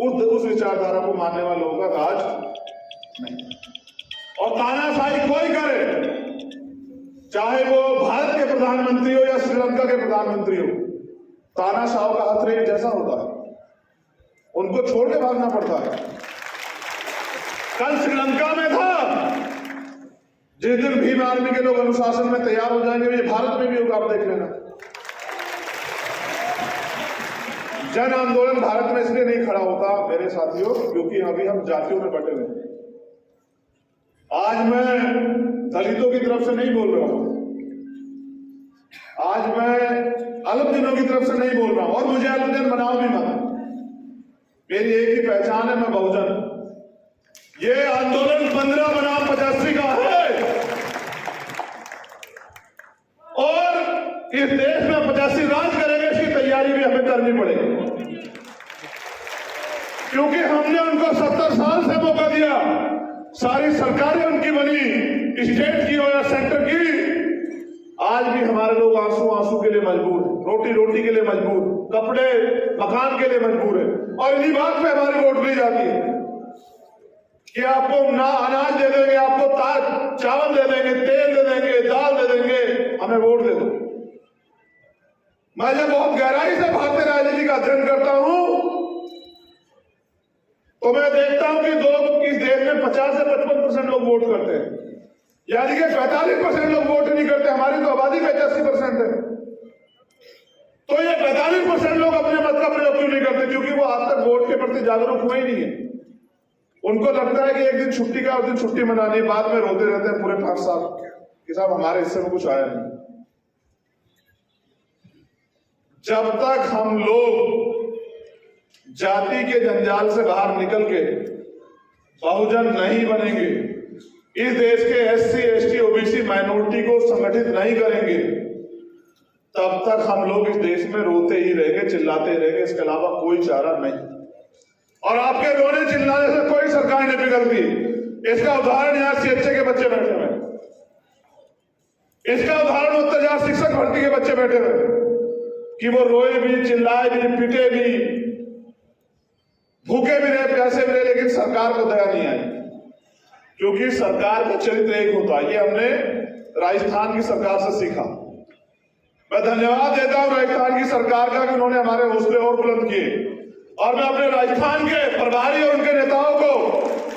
उस विचारधारा को मानने वाले लोगों का राज नहीं। और तानाशाही कोई करे, चाहे वो भारत के प्रधानमंत्री हो या श्रीलंका के प्रधानमंत्री हो, तानाशाह का हथरेक जैसा होता है, उनको छोड़ के भागना पड़ता है। कल श्रीलंका में था, जिस दिन भीम आर्मी के लोग अनुशासन में तैयार हो जाएंगे, ये भारत में भी होगा, आप देख लेना। जन आंदोलन भारत में इसलिए नहीं खड़ा होता मेरे साथियों, क्योंकि अभी हम जातियों में बटे हुए हैं। आज मैं दलितों की तरफ से नहीं बोल रहा हूं, आज मैं अल्पदिनों की तरफ से नहीं बोल रहा हूं, और मुझे अल्पदिन बनाओ भी मत। मेरी एक ही पहचान है, मैं बहुजन। ये आंदोलन 15 बनाम 85 का है, और इस देश में 85 राज करेंगे, इसकी तैयारी भी हमें करनी पड़ेगी, क्योंकि हमने उनको 70 साल से मौका दिया, सारी सरकारें उनकी बनी, स्टेट की हो या सेंटर की। आज भी हमारे लोग आंसू आंसू के लिए मजबूर है, रोटी रोटी के लिए मजबूर, कपड़े मकान के लिए मजबूर है, और इन्हीं बात पे हमारी वोट ली जाती है कि आपको ना अनाज दे देंगे, आपको चावल दे देंगे, तेल दे देंगे, दाल दे देंगे, हमें वोट दे दो। मैं जब बहुत गहराई से भारतीय राजनीति का अध्ययन करता हूं तो मैं देखता हूं कि इस देश में 50 से 55% लोग वोट करते हैं, यानी कि 45% लोग वोट नहीं करते। हमारी तो आबादी 85% है, तो ये 45% लोग अपने मत का प्रयोग क्यों नहीं करते? क्योंकि वो आज तक वोट के प्रति जागरूक हुए ही नहीं है। उनको लगता है कि एक दिन छुट्टी का, उस दिन छुट्टी मनानी, बाद में रोते रहते हैं पूरे 5 साल कि साहब हमारे हिस्से में कुछ आया नहीं। जब तक हम लोग जाति के जंजाल से बाहर निकल के बहुजन नहीं बनेंगे, इस देश के SC, ST, OBC माइनॉरिटी को संगठित नहीं करेंगे, तब तक हम लोग इस देश में रोते ही रहेंगे, चिल्लाते रहेंगे, इसके अलावा कोई चारा नहीं। और आपके रोने चिल्लाने से कोई सरकार नहीं बिगड़ती। इसका उदाहरण यहाँ CHA के बच्चे बैठे हुए, इसका उदाहरण उत्तर प्रदेश शिक्षक भर्ती के बच्चे बैठे हुए कि वो रोए भी, चिल्लाए भी, पिटे भी, भूखे भी रहे, प्यासे भी रहे, लेकिन सरकार को दया नहीं आई, क्योंकि सरकार का चरित्र एक होता है। ये हमने राजस्थान की सरकार से सीखा। मैं धन्यवाद देता हूं राजस्थान की सरकार का कि उन्होंने हमारे हौसले और बुलंद किए, और मैं अपने राजस्थान के प्रभारी और उनके नेताओं को,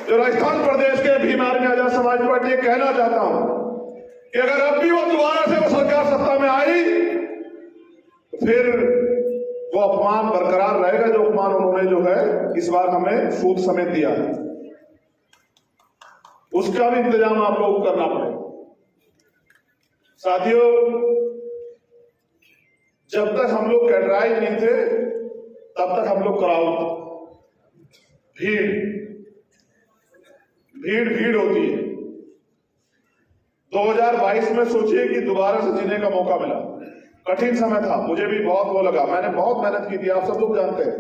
जो राजस्थान प्रदेश के भीम आर्मी आजाद समाज पार्टी, कहना चाहता हूं कि अगर अब भी वो दोबारा से वो सरकार सत्ता में आई तो फिर वो अपमान बरकरार रहेगा, जो अपमान उन्होंने जो है इस बार हमें सूद समेत दिया है, उसका भी इंतजाम आप लोग करना पड़ेगा। साथियों, जब तक हम लोग कैडराइज नहीं थे तब तक हम लोग क्राउड, भीड़ होती है। 2022 में सोचिए कि दोबारा से जीने का मौका मिला। कठिन समय था, मुझे भी बहुत वो लगा, मैंने बहुत मेहनत की थी, आप सब लोग जानते हैं।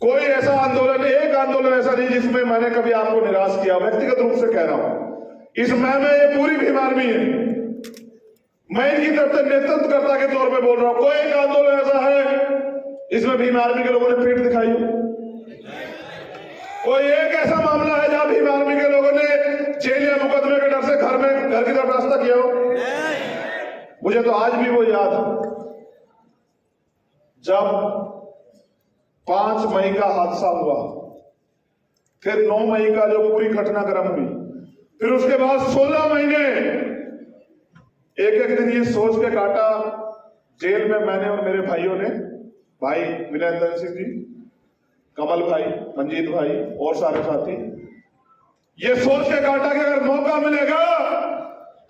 कोई ऐसा आंदोलन, एक आंदोलन ऐसा नहीं जिसमें मैंने कभी आपको निराश किया, व्यक्तिगत रूप से कह रहा हूं। इस मैं में ये पूरी भीम आर्मी है, मैं इनकी तरफ से नेतृत्वकर्ता के तौर पे बोल रहा हूं। कोई एक आंदोलन ऐसा है इसमें भीम आर्मी के लोगों ने पीठ दिखाई हो? कोई कोई एक ऐसा मामला है जहां भीम आर्मी के लोगों ने जेल या मुकदमे के डर से घर की तरफ रास्ता किया हो? मुझे तो आज भी वो याद है जब 5 मई का हादसा हुआ, फिर 9 मई का जो पूरी घटनाक्रम हुई, फिर उसके बाद 16 महीने एक एक दिन ये सोच के काटा जेल में मैंने और मेरे भाइयों ने, भाई विनयेंद्र सिंह जी, कमल भाई, मंजीत भाई और सारे साथी, ये सोच के काटा कि अगर मौका मिलेगा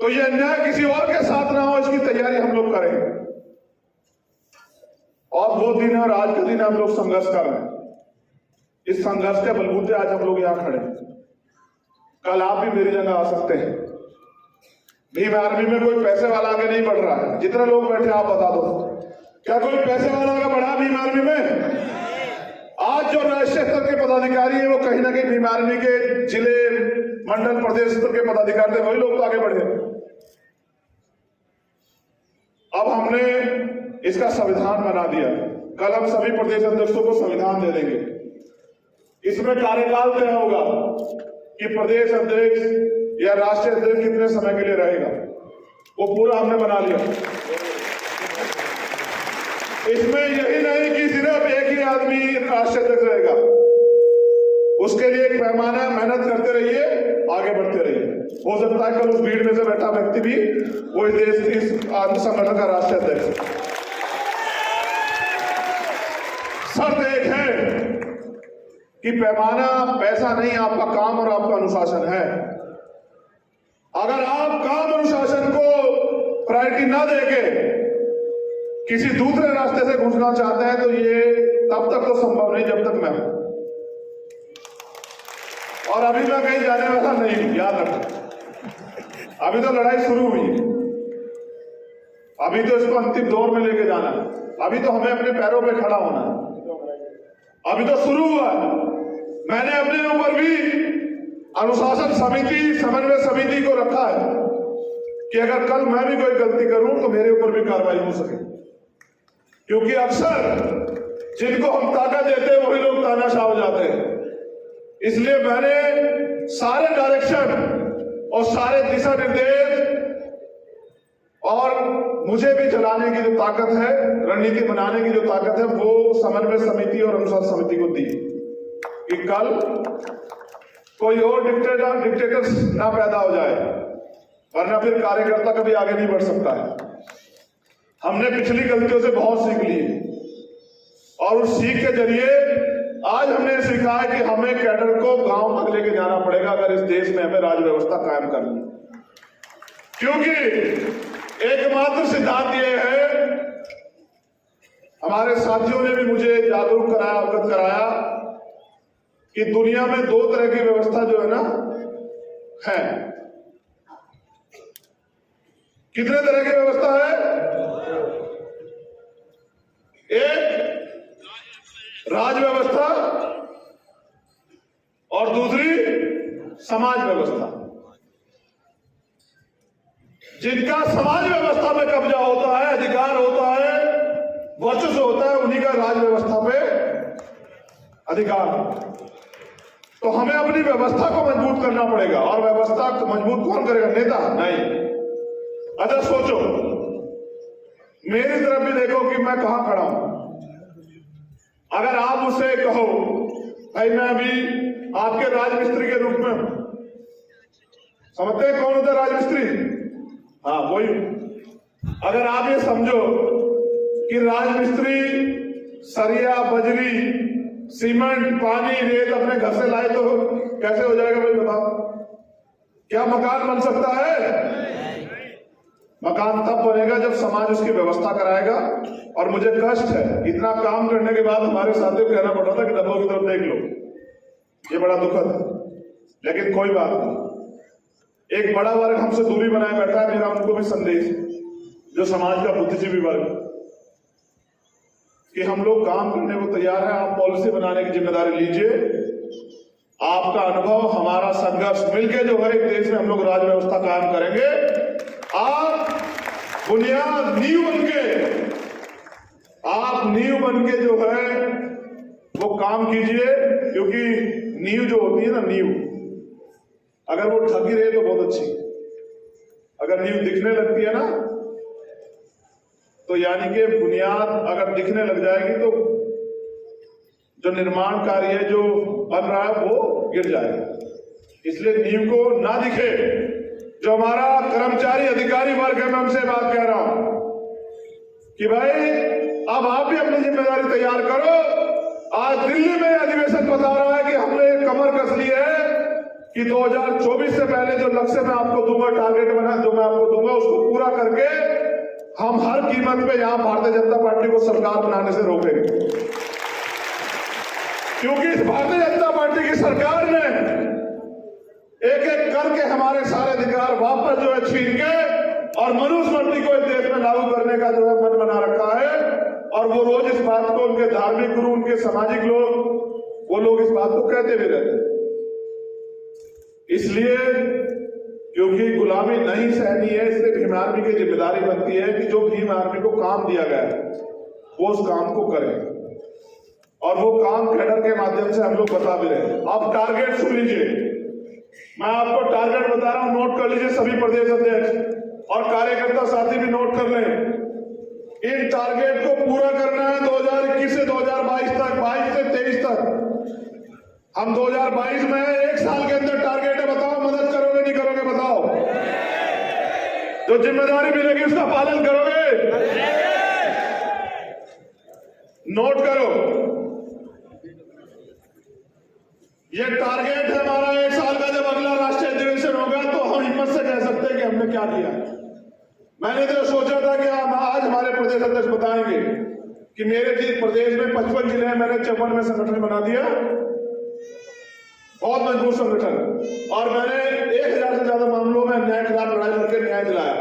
तो ये अन्याय किसी और के साथ ना हो, इसकी तैयारी हम लोग करेंगे। और वो दिन है और आज के दिन हम लोग संघर्ष कर रहे हैं। इस संघर्ष के बलबूते आज हम लोग यहां खड़े हैं। कल आप भी मेरी जगह आ सकते हैं। भीम आर्मी में कोई पैसे वाला आगे नहीं बढ़ रहा है। जितने लोग बैठे आप बता दो, क्या कोई पैसे वाला आगे बढ़ा भीम आर्मी में? आज जो राष्ट्रीय स्तर के पदाधिकारी है वो कहीं ना कहीं भीम आर्मी के जिले, मंडल, प्रदेश स्तर के पदाधिकारी थे, वही लोग तो आगे बढ़े। अब हमने इसका संविधान बना दिया। कल हम सभी प्रदेश अध्यक्षों को संविधान दे देंगे। इसमें कार्यकाल तय होगा कि प्रदेश अध्यक्ष या राष्ट्रीय अध्यक्ष कितने समय के लिए रहेगा, वो पूरा हमने बना लिया। इसमें यही नहीं कि सिर्फ एक ही आदमी राष्ट्रीय अध्यक्ष रहेगा, उसके लिए एक पैमाना, मेहनत करते रहिए, आगे बढ़ते रहिए। हो सकता है कल उस भीड़ में से बैठा व्यक्ति भी वो इस देश, इस संगठन का राष्ट्रीय अध्यक्ष। शर्त एक है कि पैमाना पैसा नहीं, आपका काम और आपका अनुशासन है। अगर आप काम अनुशासन को प्रायोरिटी ना देके किसी दूसरे रास्ते से घुसना चाहते हैं तो ये तब तक तो संभव नहीं जब तक मैं हूं। और अभी मैं कहीं जाने वाला नहीं हूं, याद रखें। अभी तो लड़ाई शुरू हुई है, अभी तो इसको अंतिम दौर में लेके जाना है, अभी तो हमें अपने पैरों पे खड़ा होना है, अभी तो शुरू हुआ है। मैंने अपने ऊपर भी अनुशासन समिति, समन्वय समिति को रखा है कि अगर कल मैं भी कोई गलती करूं तो मेरे ऊपर भी कार्रवाई हो सके, क्योंकि अक्सर जिनको हम ताकत देते हैं वही लोग तानाशाह हो जाते हैं। इसलिए मैंने सारे डायरेक्शन और सारे दिशा निर्देश और मुझे भी चलाने की जो ताकत है, रणनीति बनाने की जो ताकत है, वो समन्वय समिति और अनुशासन समिति को दी कि कल कोई और डिक्टेटर ना पैदा हो जाए, वरना फिर कार्यकर्ता कभी आगे नहीं बढ़ सकता है। हमने पिछली गलतियों से बहुत सीख ली है और उस सीख के जरिए आज हमने सीखा है कि हमें कैडर को गांव तक लेके जाना पड़ेगा अगर इस देश में हमें राज व्यवस्था कायम करनी। क्योंकि एकमात्र सिद्धांत ये है, हमारे साथियों ने भी मुझे जागरूक कराया, अवगत कराया कि दुनिया में 2 तरह की व्यवस्था जो है ना है। कितने तरह की व्यवस्था है? एक राज व्यवस्था और दूसरी समाज व्यवस्था। जिनका समाज व्यवस्था में कब्जा होता है, अधिकार होता है, वर्चस्व होता है, उन्हीं का राज व्यवस्था पे अधिकार। तो हमें अपनी व्यवस्था को मजबूत करना पड़ेगा। और व्यवस्था को मजबूत कौन करेगा? नेता नहीं। अच्छा सोचो, मेरी तरफ भी देखो कि मैं कहां खड़ा हूं। अगर आप मुझसे कहो भाई मैं अभी आपके राजमिस्त्री के रूप में हूं, समझते हैं कौन होता है राजमिस्त्री? हाँ, वही। अगर आप ये समझो कि राजमिस्त्री सरिया, बजरी, सीमेंट, पानी, रेत अपने घर से लाए तो कैसे हो जाएगा भाई बताओ? क्या मकान बन सकता है? मकान तब बनेगा जब समाज उसकी व्यवस्था कराएगा। और मुझे कष्ट है, इतना काम करने के बाद हमारे साथियों को कहना पड़ रहा था कि डब्बों की तरफ देख लो, ये बड़ा दुखद है। लेकिन कोई बात नहीं, एक बड़ा वर्ग हमसे दूरी बनाए बैठा है। मेरा उनको भी संदेश, जो समाज का बुद्धिजीवी वर्ग, कि हम लोग काम करने को तैयार हैं। आप पॉलिसी बनाने की जिम्मेदारी लीजिए। आपका अनुभव, हमारा संघर्ष मिलकर जो है इस देश में हम लोग राज व्यवस्था कायम करेंगे। आप बुनियाद, नींव बन के जो है वो काम कीजिए, क्योंकि नींव जो होती है ना, नींव अगर वो ढकी रहे तो बहुत अच्छी, अगर नींव दिखने लगती है ना तो यानी कि बुनियाद अगर दिखने लग जाएगी तो जो निर्माण कार्य है जो बन रहा है वो गिर जाएगा। इसलिए नींव को ना दिखे। जो हमारा कर्मचारी अधिकारी वर्ग है, मैं उनसे बात कह रहा हूं कि भाई अब आप भी अपनी जिम्मेदारी तैयार करो। आज दिल्ली में अधिवेशन बता रहा है कि हमने कमर कस ली है कि 2024 से पहले जो लक्ष्य मैं आपको दूंगा, टारगेट बना जो मैं आपको दूंगा, उसको पूरा करके हम हर कीमत पे यहां भारतीय जनता पार्टी को सरकार बनाने से रोकेंगे। क्योंकि इस भारतीय जनता पार्टी की सरकार ने एक एक करके हमारे सारे अधिकार वापस जो है छीन के और मनुस्मृति को इस देश में लागू करने का जो है मन बना रखा है। और वो रोज इस बात को उनके धार्मिक गुरु, उनके सामाजिक लोग, वो लोग इस बात को कहते भी रहते हैं। इसलिए क्योंकि गुलामी नहीं सहनी है, इसलिए भीम आर्मी की जिम्मेदारी बनती है कि जो भीम आर्मी को काम दिया गया है वो उस काम को करे, और वो काम कैडर के माध्यम से हम लोग बता भी रहे हैं। आप टारगेट सुन लीजिए, मैं आपको टारगेट बता रहा हूं, नोट कर लीजिए सभी प्रदेश अध्यक्ष और कार्यकर्ता साथी भी नोट कर लें। इन टारगेट को पूरा करना है 2021 से 2022 तक, 22 से 23 तक। हम 2022 में एक साल के अंदर टारगेट है, बताओ मदद करोगे नहीं करोगे? बताओ। जो जिम्मेदारी मिलेगी उसका पालन करोगे? नोट करो, ये टारगेट है हमारा। एक साल का जब अगला राष्ट्रीय अधिवेशन होगा तो हम हिम्मत से कह सकते हैं कि हमने क्या किया। मैंने तो सोचा था कि आज हमारे प्रदेश अध्यक्ष बताएंगे कि मेरे प्रदेश में 55 जिले हैं, मैंने 54 में संगठन बना दिया, बहुत मजबूत संगठन, और मैंने 1000 से ज्यादा मामलों में न्याय खिलाफ लड़ाई करके न्याय दिलाया।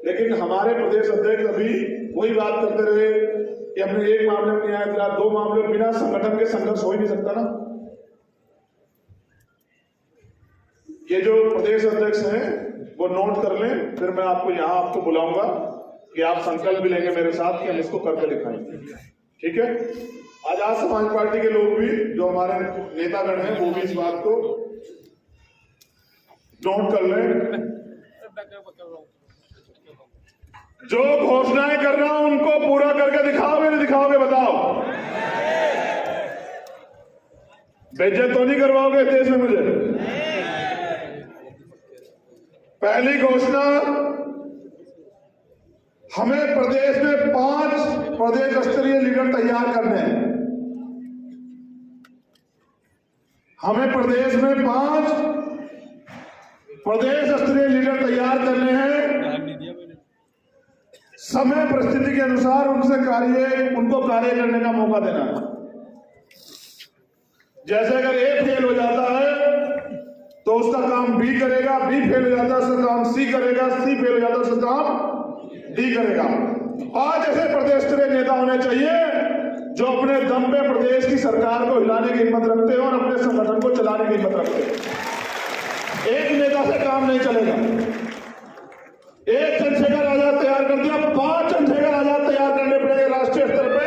लेकिन हमारे प्रदेश अध्यक्ष अभी वही बात करते रहे कि हमने एक मामले में न्याय दिलाया, 2 मामले में। बिना संगठन के संघर्ष हो ही नहीं सकता ना। ये जो प्रदेश अध्यक्ष हैं वो नोट कर लें, फिर मैं आपको यहां आपको बुलाऊंगा कि आप संकल्प भी लेंगे मेरे साथ कि हम इसको करके दिखाएंगे। ठीक है? आजाद समाज पार्टी के लोग भी, जो हमारे नेतागण हैं, वो भी इस बात को नोट कर लें। जो घोषणाएं कर रहा हूं उनको पूरा करके दिखाओगे नहीं दिखाओगे? बताओ। बेइज्जत तो नहीं करवाओगे देश में मुझे? पहली घोषणा, हमें प्रदेश में 5 प्रदेश स्तरीय लीडर तैयार करने हैं। हमें प्रदेश में 5 प्रदेश स्तरीय लीडर तैयार करने हैं। समय परिस्थिति के अनुसार उनको कार्य करने का मौका देना है। जैसे अगर A फेल हो जाता है तो उसका काम B करेगा, B फेल हो जाता है उसका काम C करेगा, C फेल हो जाता है उसका काम D करेगा। 5 ऐसे प्रदेश स्तरीय नेता होने चाहिए जो अपने दम पे प्रदेश की सरकार को हिलाने की हिम्मत रखते हैं और अपने संगठन को चलाने की हिम्मत रखते हैं। एक नेता से काम नहीं चलेगा। एक चंद्रशेखर आजाद तैयार कर दिया, 5 चंद्रशेखर आजाद तैयार करने पड़ेंगे राष्ट्रीय स्तर पे।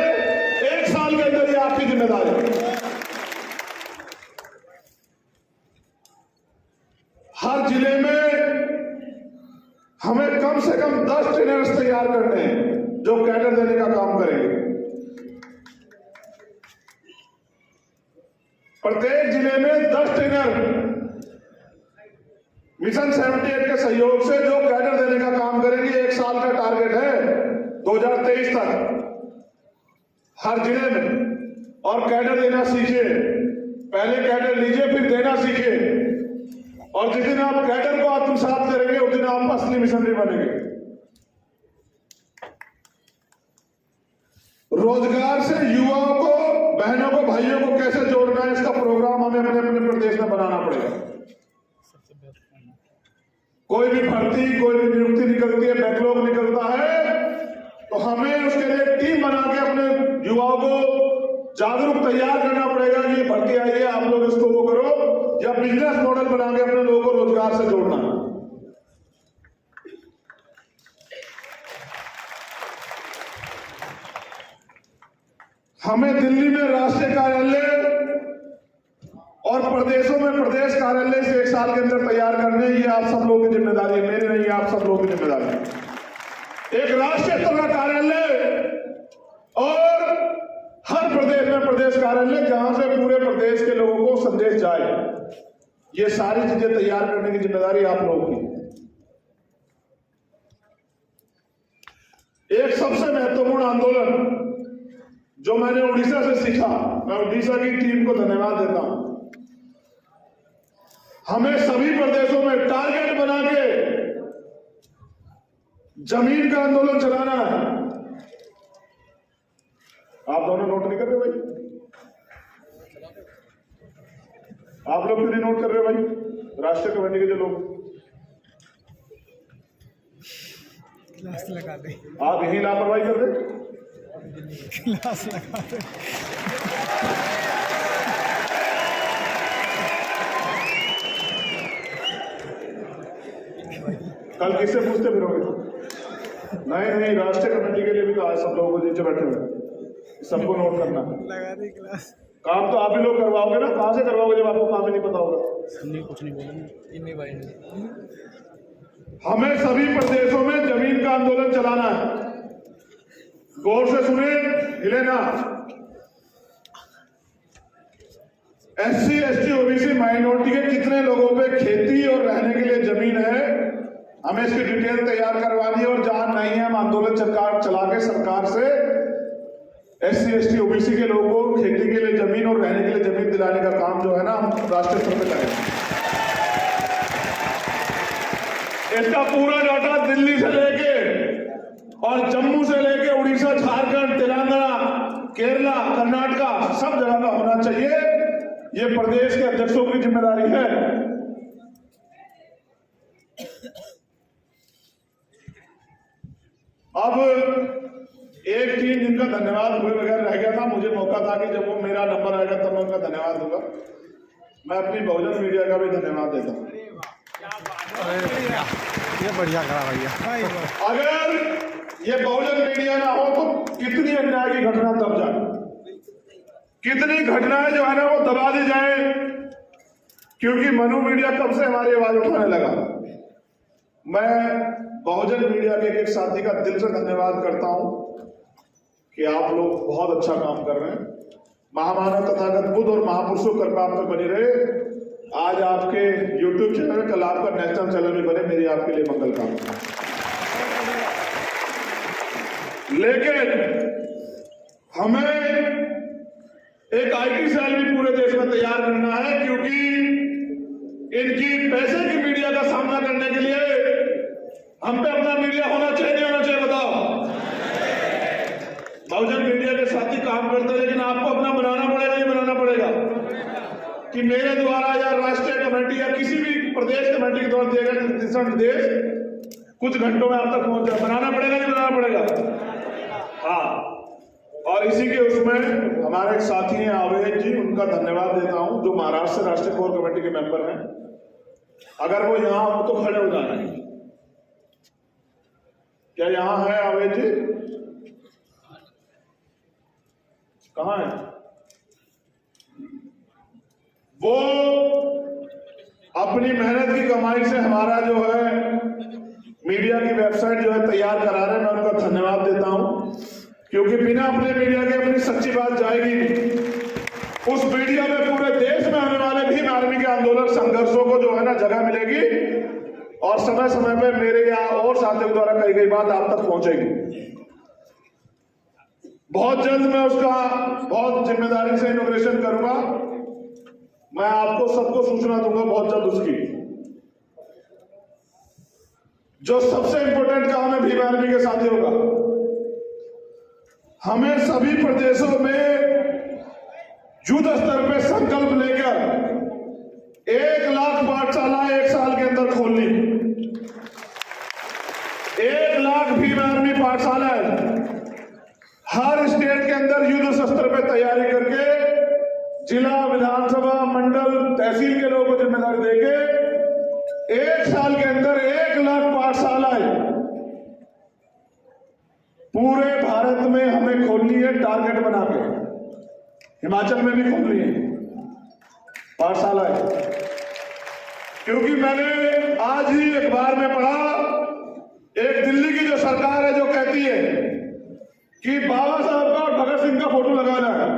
1 साल के अंदर ये आपकी जिम्मेदारी है। हर जिले में हमें कम से कम 10 ट्रेनर्स तैयार करने हैं जो कैडर देने का काम करेंगे। प्रत्येक जिले में 10 ट्रेनर मिशन 78 के सहयोग से जो कैडर देने का काम करेंगे। 1 साल का टारगेट है 2023 तक हर जिले में। और कैडर देना सीखिए, पहले कैडर लीजिए फिर देना सीखिए। और जिस दिन आप कैडर को आत्मसात करेंगे उस दिन आप असली मिशनरी बनेंगे। रोजगार से युवाओं को, बहनों को, भाइयों को कैसे जोड़ना है, इसका प्रोग्राम हमें अपने अपने प्रदेश में बनाना पड़ेगा। कोई भी भर्ती, कोई भी नियुक्ति निकलती है, बैकलॉग निकलता है, तो हमें उसके लिए टीम बना के अपने युवाओं को जागरूक तैयार करना पड़ेगा कि ये भर्ती आई है, आप लोग इसको वो करो, या बिजनेस मॉडल बना के अपने लोगों को रोजगार से जोड़ना। हमें दिल्ली में राष्ट्रीय कार्यालय और प्रदेशों में प्रदेश कार्यालय से 1 साल के अंदर तैयार करने, ये आप सब लोगों की जिम्मेदारी है, मेरी नहीं है, आप सब लोगों की जिम्मेदारी है। एक राष्ट्रीय स्तर का कार्यालय और हर प्रदेश में प्रदेश कार्यालय, जहां से पूरे प्रदेश के लोगों को संदेश जाए, ये सारी चीजें तैयार करने की जिम्मेदारी आप लोगों की। एक सबसे महत्वपूर्ण आंदोलन जो मैंने उड़ीसा से सीखा, मैं उड़ीसा की टीम को धन्यवाद देता हूं। हमें सभी प्रदेशों में टारगेट बना के जमीन का आंदोलन चलाना है। आप दोनों नोट नहीं कर रहे भाई? आप लोग क्यों नहीं नोट कर रहे भाई? राष्ट्रीय कमेटी के जो लोग, लगा दे, आप यही लापरवाही कर रहे? लगा दे। कल किससे पूछते फिरोगे? नहीं, राष्ट्रीय कमेटी के लिए भी कहा है सब लोगों को नीचे बैठे हुए, सबको नोट करना। लगा दे क्लास। काम तो आप ही लोग करवाओगे ना, कहां से करवाओगे जब आपको काम ही नहीं पता होगा? कुछ नहीं बोला। हमें सभी प्रदेशों में जमीन का आंदोलन चलाना है। गौर से सुने, हिले ना। SC, ST, OBC माइनॉरिटी के कितने लोगों पे खेती और रहने के लिए जमीन है, हमें इसकी डिटेल तैयार करवानी है। और जहां नहीं है, हम आंदोलन चला के सरकार से SC, ST, OBC के लोगों को खेती के लिए जमीन और रहने के लिए जमीन दिलाने का काम जो है ना, हम राष्ट्रीय स्तर पर करेंगे। इसका पूरा डाटा दिल्ली से लेके और जम्मू से लेके उड़ीसा, झारखंड, तेलंगाना, केरला, कर्नाटका, सब जगह का होना चाहिए। ये प्रदेश के अध्यक्षों की जिम्मेदारी है। अब एक टीम जिनका धन्यवाद हुए बगैर रह गया था, मुझे मौका था कि जब वो मेरा नंबर आएगा तब मैं उनका धन्यवाद दूंगा। मैं अपनी बहुजन मीडिया का भी धन्यवाद देता हूं। ये बढ़िया करा भैया। अगर ये बहुजन मीडिया ना हो तो कितनी अन्याय की घटना दब जाए, कितनी घटनाएं जो है ना वो दबा दी जाए, क्योंकि मनु मीडिया कब से हमारी आवाज उठाने लगा। मैं बहुजन मीडिया के एक साथी का दिल से धन्यवाद करता हूं कि आप लोग बहुत अच्छा काम कर रहे हैं। महामानव तथागत बुद्ध और महापुरुषों की कृपा आप तक बनी रहे। आज आपके YouTube चैनल, कल आपका नेशनल चैनल भी बने, मेरी आपके लिए मंगल कामना। लेकिन हमें एक IT सेल भी पूरे देश में तैयार करना है, क्योंकि इनकी पैसे की मीडिया का सामना करने के लिए हम पे अपना मीडिया होना चाहिए, नहीं होना चाहिए? बताओ। बहुजन मीडिया के साथी काम करते हैं, लेकिन आपको अपना बनाना पड़ेगा, नहीं बनाना पड़ेगा? कि मेरे द्वारा या राष्ट्रीय कमेटी या किसी भी प्रदेश कमेटी के द्वारा दिए गए दिशा निर्देश कुछ घंटों में आप तक पहुंच जाए, बनाना पड़ेगा, नहीं बनाना पड़ेगा? हाँ। और इसी के उसमें हमारे एक साथी हैं आवेश जी, उनका धन्यवाद देता हूं, जो महाराष्ट्र राष्ट्रीय कोर कमेटी के मेंबर हैं। अगर वो यहां हो तो खड़े हो जाना है। क्या यहां है आवेश जी? कहां है वो? अपनी मेहनत की कमाई से हमारा जो है मीडिया की वेबसाइट जो है तैयार करा रहे हैं। मैं उनका धन्यवाद देता हूं, क्योंकि बिना अपने मीडिया के अपनी सच्ची बात जाएगी नहीं। उस मीडिया में पूरे देश में होने वाले भीम आर्मी के आंदोलन संघर्षों को जो है ना जगह मिलेगी, और समय समय पर मेरे या और साथियों द्वारा कही गई बात आप तक पहुंचेगी। बहुत जल्द मैं उसका बहुत जिम्मेदारी से इनॉग्रेशन करूंगा। मैं आपको सबको सूचना दूंगा बहुत जल्द उसकी। जो सबसे इंपॉर्टेंट काम है भीम आर्मी के साथियों का, हमें सभी प्रदेशों में युद्ध स्तर पे संकल्प लेकर 1 लाख पाठशाला 1 साल के अंदर खोलनी। 1 लाख भीम आर्मी पाठशाला हर स्टेट के अंदर युद्ध शस्त्र पे तैयारी करके जिला, विधानसभा, मंडल, तहसील के लोगों को जिम्मेदारी देके 1 साल के अंदर 1 लाख पाठशालाएं पूरे भारत में हमें खोलनी है, टारगेट बना के। हिमाचल में भी खोलनी है। पाठशाला है। क्योंकि मैंने आज ही अखबार में पढ़ा, एक दिल्ली की जो सरकार है जो कहती है कि बाबा साहब का और भगत सिंह का फोटो लगाना है।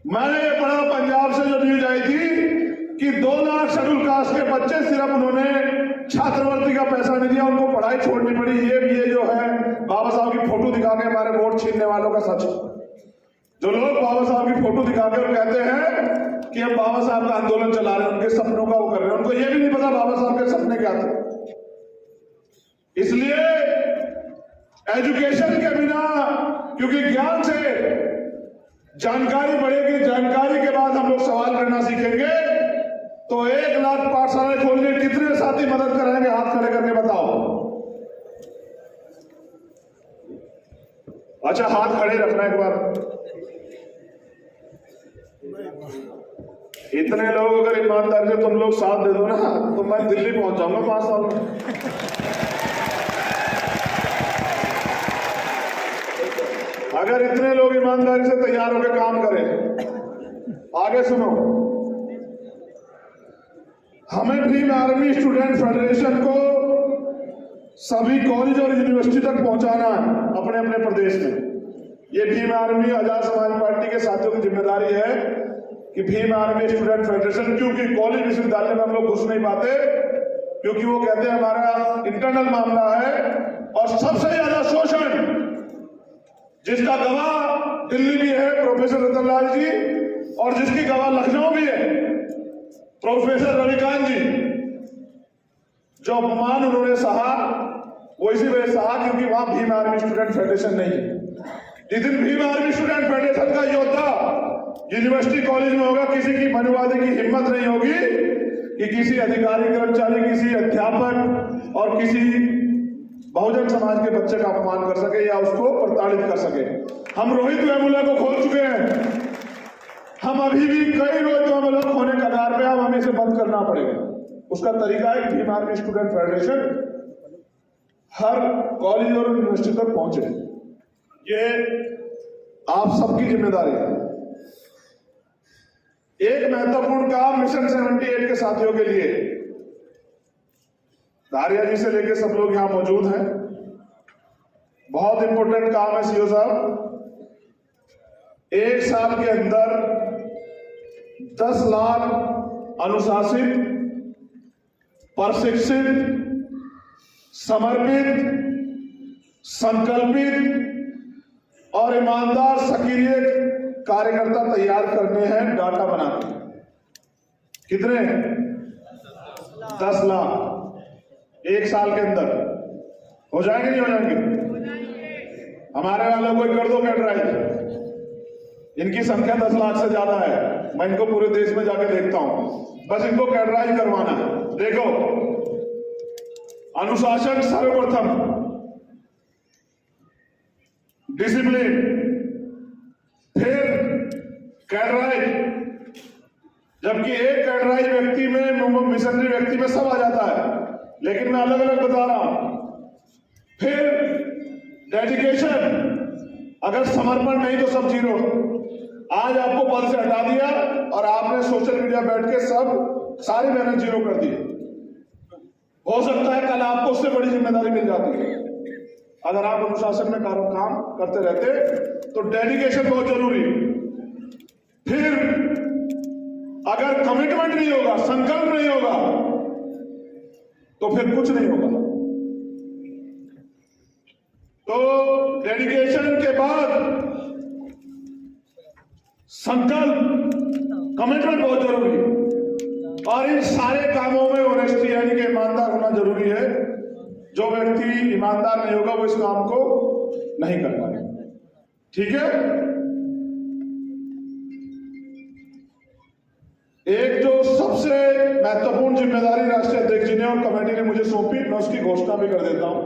मैंने ये पढ़ा पंजाब से जो न्यूज आई थी कि 2 लाख शेड्यूल कास्ट के बच्चे सिर्फ उन्होंने छात्रवृत्ति का पैसा नहीं दिया, उनको पढ़ाई छोड़नी पड़ी। ये जो है बाबा साहब की फोटो दिखा के हमारे वोट छीनने वालों का सच। जो लोग बाबा साहब की फोटो दिखा के और कहते हैं कि हम बाबा साहब का आंदोलन चला रहे हैं, उनके सपनों का वो कर रहे हैं, उनको ये भी नहीं पता बाबा साहब के सपने क्या थे। इसलिए एजुकेशन के बिना, क्योंकि ज्ञान से जानकारी बढ़ेगी, जानकारी के बाद हम लोग सवाल करना सीखेंगे। तो 1 लाख पाठशालाएं खोलने कितने साथी मदद कराएंगे? हाथ खड़े करके बताओ। अच्छा, हाथ खड़े रखना एक बार। इतने लोग अगर ईमानदारी से तुम लोग साथ दे दो ना, तो मैं दिल्ली पहुंच जाऊंगा 5 साल में। अगर इतने लोग ईमानदारी से तैयार होकर काम करें। आगे सुनो, हमें भीम आर्मी स्टूडेंट फेडरेशन को सभी कॉलेज और यूनिवर्सिटी तक पहुंचाना है अपने अपने प्रदेश में। ये भीम आर्मी आजाद समाज पार्टी के साथियों की जिम्मेदारी है कि भीम आर्मी स्टूडेंट फेडरेशन, क्योंकि कॉलेज विश्वविद्यालय में हम लोग घुस नहीं पाते, क्योंकि वो कहते हैं हमारा इंटरनल मामला है। और सबसे ज्यादा शोषण जिसका गवाह दिल्ली भी है प्रोफेसर रतनलाल जी, और जिसकी गवाह लखनऊ भी है प्रोफेसर रविकांत जी। जो अपमान उन्होंने सहा वो इसी वजह सहा क्योंकि वहां भीम आर्मी स्टूडेंट फेडरेशन नहीं है। जिस दिन भीम आर्मी स्टूडेंट फेडरेशन का योद्धा यूनिवर्सिटी कॉलेज में होगा, किसी की मनुवादी की हिम्मत नहीं होगी कि किसी अधिकारी कर्मचारी, किसी अध्यापक और किसी बहुजन समाज के बच्चे का अपमान कर सके या उसको प्रताड़ित कर सके। हम रोहित वेमुला को खोल चुके हैं। हम अभी भी कई रोहित वेमुला खोने कगार पे, अब हमें इसे बंद करना पड़ेगा। उसका तरीका है कि भीम आर्मी स्टूडेंट फेडरेशन हर कॉलेज और यूनिवर्सिटी तक पहुंचे। ये आप सबकी जिम्मेदारी है। एक महत्वपूर्ण काम मिशन 78 के साथियों के लिए, दारिया जी से लेकर सब लोग यहां मौजूद हैं। बहुत इंपॉर्टेंट काम है सीओ साहब। 1 साल के अंदर 10 लाख अनुशासित, प्रशिक्षित, समर्पित, संकल्पित और ईमानदार सक्रिय कार्यकर्ता तैयार करने हैं, डाटा बनाते। कितने? 10 लाख 1 साल के अंदर हो जाएंगे, नहीं हो जाएंगे? हमारे वालों को कर दो कैटराइज। इनकी संख्या 10 लाख से ज्यादा है। मैं इनको पूरे देश में जाके देखता हूं, बस इनको कैटराइज करवाना है। देखो, अनुशासन सर्वप्रथम, डिसिप्लिन, फिर कैटराइज। जबकि एक कैटराइज व्यक्ति में, मिशनरी व्यक्ति में सब आ जाता है, लेकिन मैं अलग अलग बता रहा हूं। फिर डेडिकेशन, अगर समर्पण नहीं तो सब जीरो। आज आपको पद से हटा दिया और आपने सोशल मीडिया बैठ के सब सारी मेहनत जीरो कर दी। हो सकता है कल आपको उससे बड़ी जिम्मेदारी मिल जाती है। अगर आप अनुशासन में काम करते रहते तो डेडिकेशन बहुत जरूरी। फिर अगर कमिटमेंट नहीं होगा, संकल्प नहीं होगा, तो फिर कुछ नहीं होगा। तो डेडिकेशन के बाद संकल्प, कमिटमेंट बहुत जरूरी है। और इन सारे कामों में ऑनेस्टी यानी कि ईमानदार होना जरूरी है। जो व्यक्ति ईमानदार नहीं होगा वो इस काम को नहीं कर पाएगा। ठीक है? एक जो सबसे महत्वपूर्ण जिम्मेदारी राष्ट्रीय अध्यक्ष जी ने और कमेटी ने मुझे सौंपी, मैं उसकी घोषणा भी कर देता हूं।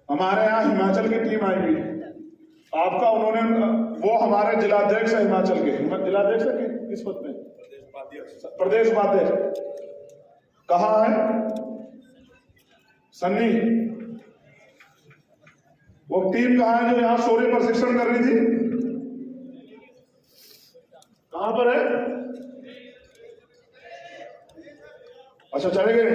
हमारे यहां हिमाचल की टीम आई हुई, आपका उन्होंने, वो हमारे जिलाध्यक्ष है हिमाचल के। जिलाध्यक्ष है किस पद पे? प्रदेश उपाध्यक्ष। कहाँ है? सन्नी। वो टीम कहाँ है जो यहाँ शौर्य प्रशिक्षण कर रही थी? कहां पर है? अच्छा, चले गए।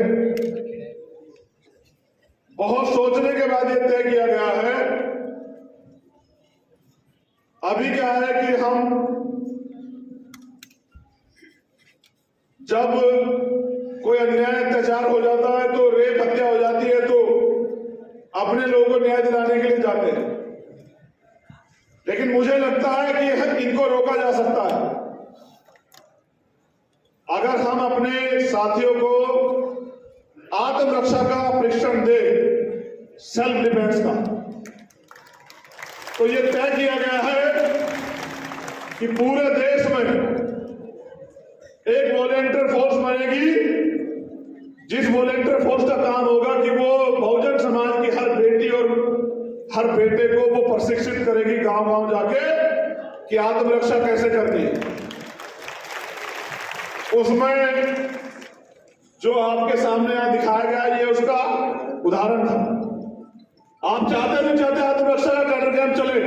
बहुत सोचने के बाद यह तय किया गया है। अभी क्या है कि हम जब कोई अन्याय अत्याचार हो जाता है तो रेप हत्या हो जाती है तो अपने लोगों को न्याय दिलाने के लिए जाते हैं, लेकिन मुझे लगता है कि इनको रोका जा सकता है अगर हम अपने साथियों को आत्मरक्षा का प्रशिक्षण दे, सेल्फ डिफेंस का। तो यह तय किया गया है कि पूरे देश में एक वॉलेंटियर फोर्स बनेगी, जिस वॉलेंटियर फोर्स का काम होगा कि वो बहुजन समाज की हर बेटी और हर बेटे को वो प्रशिक्षित करेगी गांव-गांव जाके कि आत्मरक्षा कैसे करनी है। उसमें जो आपके सामने यहां दिखाया गया ये उसका उदाहरण था। आप चाहते नहीं चाहते आत्मरक्षा का कैडर कैंप चले?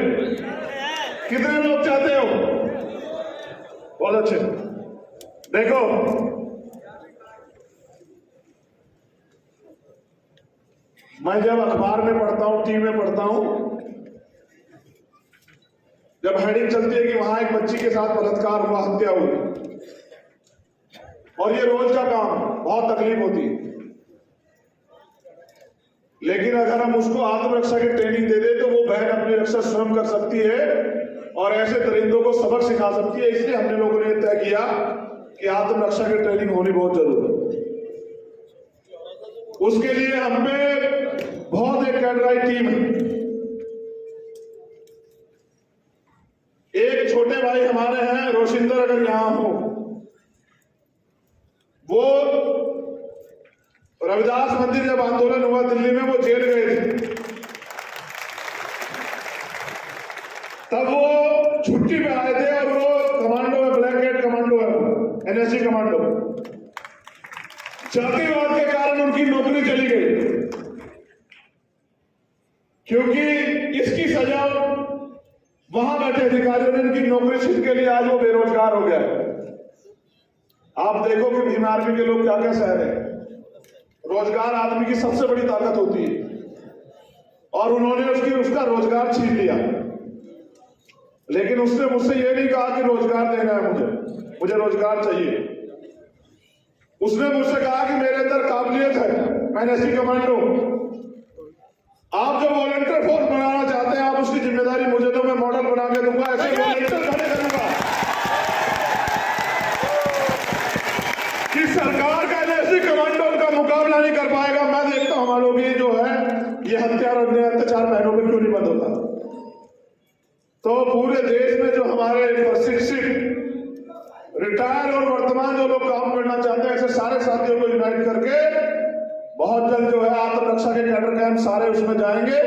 कितने लोग चाहते हो? बहुत अच्छे। देखो, मैं जब अखबार में पढ़ता हूं, टीवी में पढ़ता हूं, जब हेडिंग चलती है कि वहां एक बच्ची के साथ बलात्कार हुआ, हत्या हुई, और ये रोज का काम, बहुत तकलीफ होती है। लेकिन अगर हम उसको आत्मरक्षा की ट्रेनिंग दे दे तो वो बहन अपनी रक्षा स्वयं कर सकती है और ऐसे दरिंदों को सबक सिखा सकती है। इसलिए हमने लोगों ने तय किया कि आत्मरक्षा की ट्रेनिंग होनी बहुत जरूरी है। उसके लिए हमें बहुत एक कैडराई टीम है। एक छोटे भाई हमारे हैं रोशिंदर, अगर यहां हो, वो रविदास मंदिर जब आंदोलन हुआ दिल्ली में, वो जेल गए थे, तब वो छुट्टी पे आए थे और वो कमांडो है, ब्लैक हेड कमांडो है, एनएसजी कमांडो। जातिवाद के कारण उनकी नौकरी चली गई, क्योंकि इसकी सजा वहां बैठे अधिकारियों ने इनकी नौकरी छीन के लिए आज वो बेरोजगार हो गया। आप देखो कि भीम आर्मी के लोग क्या क्या सह रहे हैं। रोजगार आदमी की सबसे बड़ी ताकत होती है और उन्होंने उसका रोजगार छीन लिया। लेकिन उसने मुझसे ये नहीं कहा कि रोजगार देना है, मुझे रोजगार चाहिए। उसने मुझसे कहा कि मेरे अंदर काबिलियत है, मैं एनएसजी कमांडो। आप जो वॉलंटियर फोर्स बनाना चाहते हैं, आप उसकी जिम्मेदारी मुझे दो, मैं मॉडल बना के दूंगा, ऐसे वॉलंटियर खड़े करूंगा कि सरकार का एनएसजी कमांडो उनका मुकाबला नहीं कर पाएगा। मैं देखता हूं हमारे लोग ये जो है, ये हत्या और अन्याय अत्याचार बहनों में क्यों नहीं बंद होता। तो पूरे देश में जो हमारे प्रशिक्षित, रिटायर और वर्तमान जो लोग काम करना चाहते हैं, ऐसे सारे साथियों को यूनाइट करके बहुत जल्द जो है आत्मरक्षा के कैडर कैंप सारे उसमें जाएंगे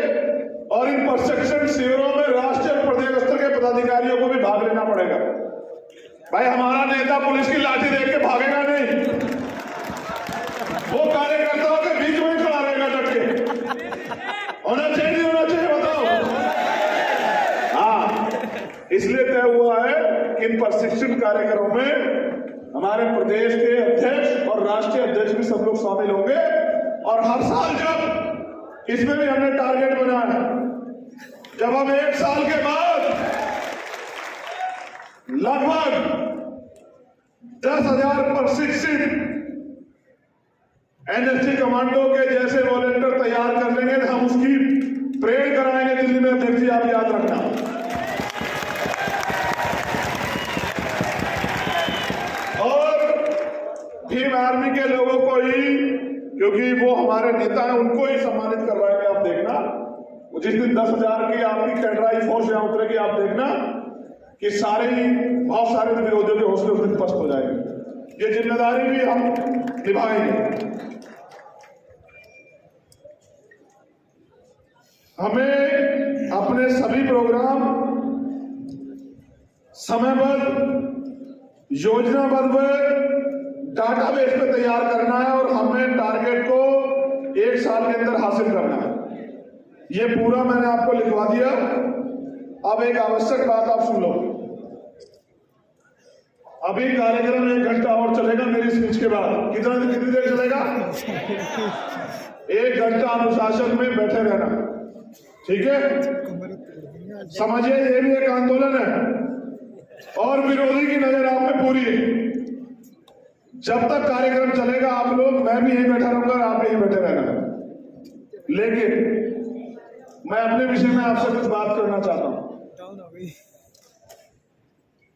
और इन प्रशिक्षण शिविरों में राष्ट्रीय और प्रदेश स्तर के पदाधिकारियों को भी भाग लेना पड़ेगा। भाई, हमारा नेता पुलिस की लाठी देख के भागेगा नहीं, वो कार्यकर्ताओं के बीच में खड़ा रहेगा डट के। होना चाहिए नहीं होना चाहिए, बताओ? हाँ, इसलिए तय हुआ है कि इन प्रशिक्षण कार्यक्रमों में हमारे प्रदेश के अध्यक्ष और राष्ट्रीय अध्यक्ष भी सब लोग शामिल होंगे। और हर साल जब, इसमें भी हमने टारगेट बनाया, जब हम 1 साल के बाद लगभग 10,000 प्रशिक्षित एनएसजी कमांडो के जैसे वॉलंटियर तैयार कर लेंगे, हम उसकी परेड कराएंगे दिल्ली में। अध्यक्ष जी, आप याद रखना। और भीम आर्मी के लोगों को ही, क्योंकि वो हमारे नेता हैं, उनको ही सम्मानित करवाएंगे। आप देखना, जिस दिन 10,000 की आपकी कैडराई फोर्स यहां उतरेगी, आप देखना कि बहुत सारे विरोधियों के हौसले उस दिन पस्त हो जाएंगे। ये जिम्मेदारी भी हम निभाएंगे। हमें अपने सभी प्रोग्राम समयबद्ध, योजनाबद्ध डाटाबेस पे तैयार करना है और हमें टारगेट को 1 साल के अंदर हासिल करना है। ये पूरा मैंने आपको लिखवा दिया। अब एक आवश्यक बात आप सुन लो। अभी कार्यक्रम 1 घंटा और चलेगा मेरी स्पीच के बाद। कितनी देर चलेगा? 1 घंटा अनुशासन में बैठे रहना, ठीक है? समझिए ये भी एक आंदोलन है और विरोधी की नजर आप में पूरी है। जब तक कार्यक्रम चलेगा आप लोग, मैं भी यहीं बैठा रहूंगा और आप यहीं बैठे रहना। लेकिन मैं अपने विषय में आपसे कुछ बात करना चाहता हूं।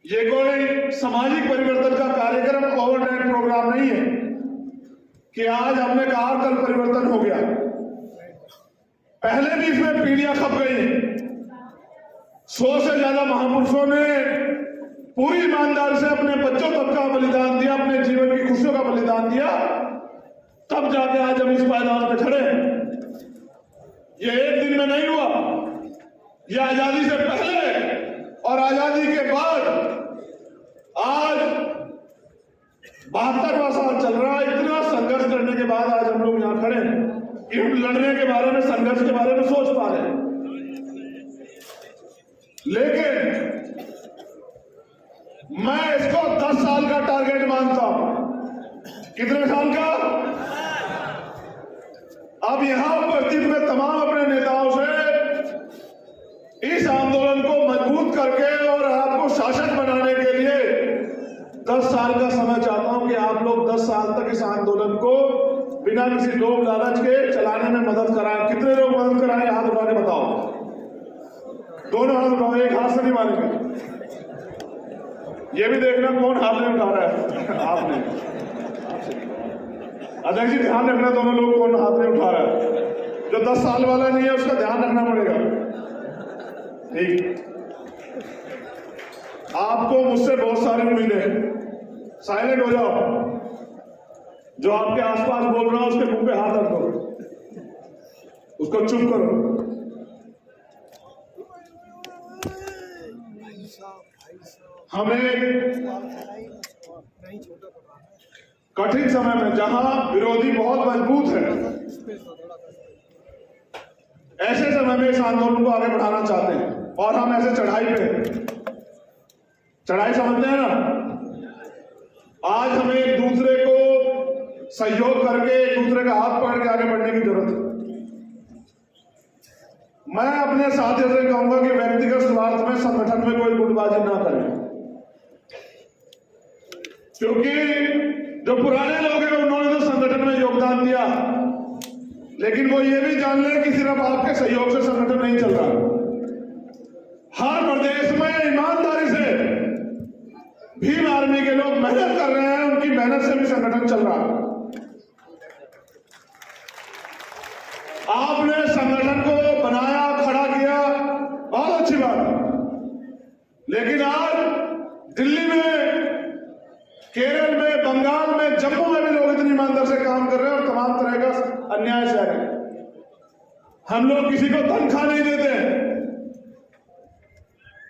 ये कोई सामाजिक परिवर्तन का कार्यक्रम, ओवरनाइट प्रोग्राम नहीं है कि आज हमने कहा कल परिवर्तन हो गया। पहले भी इसमें पीढ़ियां खप गई। 100 से ज्यादा महापुरुषों ने पूरी ईमानदारी से अपने बच्चों तक का बलिदान दिया, अपने जीवन की खुशियों का बलिदान दिया, तब जाके आज हम इस पायदान पे खड़े हैं। ये एक दिन में नहीं हुआ, ये आजादी से पहले और आजादी के बाद आज 72वां साल चल रहा है। इतना संघर्ष करने के बाद आज हम लोग यहां खड़े हैं कि हम लड़ने के बारे में, संघर्ष के बारे में सोच पा रहे हैं। लेकिन मैं इसको 10 साल का टारगेट मानता हूं। कितने साल का? अब यहां उपस्थित मैं तमाम अपने नेताओं से इस आंदोलन को मजबूत करके और आपको शासक बनाने के लिए 10 साल का समय चाहता हूं कि आप लोग 10 साल तक इस आंदोलन को बिना किसी लोभ लालच के चलाने में मदद कराएं। कितने लोग मदद कराएंगे? हाथ उठा के बताओ। दोनों हाथ उठाओ, एक हाथ से नहीं मारेंगे। ये भी देखना कौन हाथ में उठा रहा है। आपने अध्यक्ष जी ध्यान रखना, दोनों लोग कौन हाथ में उठा रहा है। जो 10 साल वाला नहीं है उसका ध्यान रखना पड़ेगा, ठीक? आपको मुझसे बहुत सारी उम्मीदें हैं। साइलेंट हो जाओ। जो आपके आसपास बोल रहा है उसके मुंह पे हाथ रख दो, उसको चुप करो। हमें कठिन समय में, जहां विरोधी बहुत मजबूत है, ऐसे समय में इस आंदोलन को आगे बढ़ाना चाहते हैं और हम ऐसे चढ़ाई पे, चढ़ाई समझते हैं ना। आज हमें एक दूसरे को सहयोग करके, एक दूसरे का हाथ पकड़ के आगे बढ़ने की जरूरत है। मैं अपने साथियों से कहूंगा कि व्यक्तिगत स्वार्थ में संगठन में कोई गुटबाजी ना करें, क्योंकि जो पुराने लोग हैं उन्होंने तो संगठन में योगदान दिया, लेकिन वो ये भी जान लें कि सिर्फ आपके सहयोग से संगठन नहीं चल रहा। हर प्रदेश में ईमानदारी से भीम आर्मी के लोग मेहनत कर रहे हैं, उनकी मेहनत से भी संगठन चल रहा है। आपने संगठन को बनाया, खड़ा किया, बहुत अच्छी बात। लेकिन आज दिल्ली में, केरल में, बंगाल में, जम्मू में भी लोग इतनी ईमानदार से काम कर रहे हैं और तमाम तरह का अन्याय से है। हम लोग किसी को तनख्वाह नहीं देते,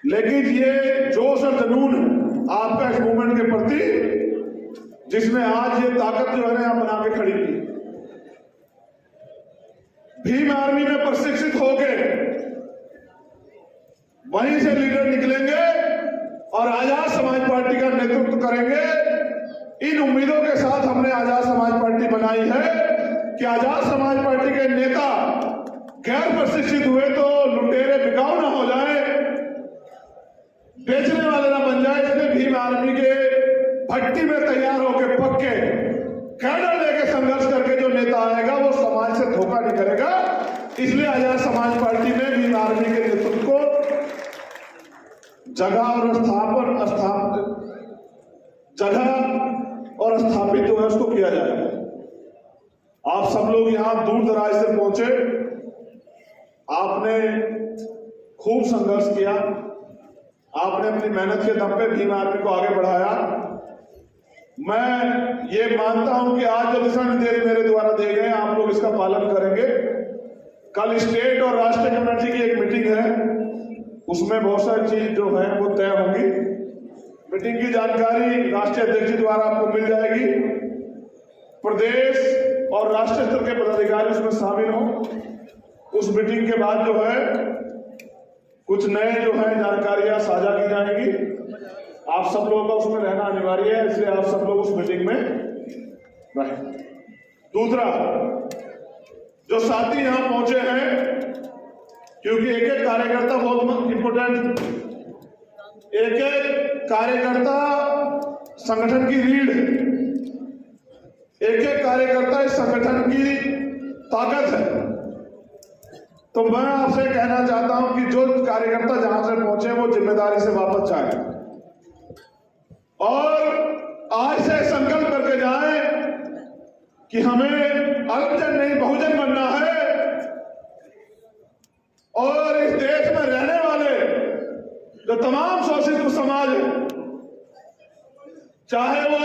लेकिन ये जोश और जुनून है आपका इस मूवमेंट के प्रति, जिसमें आज ये ताकत जो है यहां बना के खड़ी की। भीम आर्मी में प्रशिक्षित होके वहीं से लीडर निकलेंगे और आजाद समाज पार्टी का नेतृत्व करेंगे। इन उम्मीदों के साथ हमने आजाद समाज पार्टी बनाई है कि आजाद समाज पार्टी के नेता गैर प्रशिक्षित हुए तो लुटेरे बिकाऊ ना हो जाए, बेचने वाले ना बन जाए। इसलिए भीम आर्मी के भट्टी में तैयार होकर पक्के कैडर लेके संघर्ष करके जो नेता आएगा वो समाज से धोखा नहीं करेगा। इसलिए आजाद समाज पार्टी में भीम आर्मी के नेतृत्व को जगह और स्थापित जो है उसको किया जाएगा। आप सब लोग यहां दूर दराज से पहुंचे, आपने खूब संघर्ष किया, आपने अपनी मेहनत के दम पे भीम आर्मी को आगे बढ़ाया। मैं ये मानता हूं कि आज जो दिशा निर्देश मेरे द्वारा दिए गए आप लोग इसका पालन करेंगे। कल स्टेट और राष्ट्रीय कमेटी की एक मीटिंग है, उसमें बहुत सारी चीज जो है वो तय होंगी। मीटिंग की जानकारी राष्ट्रीय अध्यक्ष जी द्वारा आपको मिल जाएगी। प्रदेश और राष्ट्रीय स्तर के पदाधिकारी उसमें शामिल हों। उस मीटिंग के बाद जो है कुछ नए जो है जानकारियां साझा की जाएंगी आप सब लोगों का उसमें रहना अनिवार्य है, इसलिए आप सब लोग उस मीटिंग में रहें। दूसरा, जो साथी यहां पहुंचे हैं, क्योंकि एक एक कार्यकर्ता बहुत इंपोर्टेंट, एक एक कार्यकर्ता संगठन की रीढ़ है, एक एक कार्यकर्ता इस संगठन की ताकत है। तो मैं आपसे कहना चाहता हूं कि जो कार्यकर्ता जहां से पहुंचे वो जिम्मेदारी से वापस जाए और आज से संकल्प करके जाए कि हमें अल्पजन नहीं बहुजन बनना है और इस देश में रहने वाले जो तमाम शोषित समाज है, चाहे वो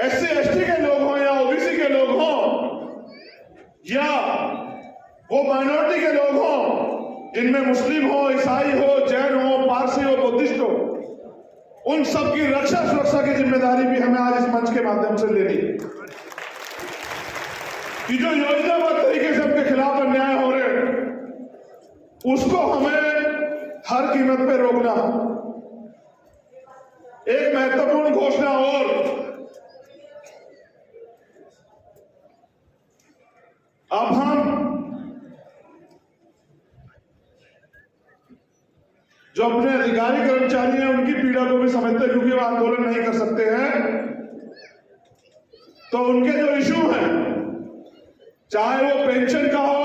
SC ST के लोग हों या OBC के लोग हों या वो माइनॉरिटी के लोग हों, जिनमें मुस्लिम हो, ईसाई हो, जैन हो, पारसी हो, बुद्धिस्ट हो, उन सब की रक्षा सुरक्षा की जिम्मेदारी भी हमें आज इस मंच के माध्यम से लेनी है कि जो योजनाबद्ध तरीके से उनके खिलाफ अन्याय हो रहे हैं उसको हमें हर कीमत पे रोकना। एक महत्वपूर्ण घोषणा और, अब हम जो अपने अधिकारी कर्मचारी हैं उनकी पीड़ा को भी समझते हैं, क्योंकि वो आंदोलन नहीं कर सकते हैं, तो उनके जो इशू हैं, चाहे वो पेंशन का हो,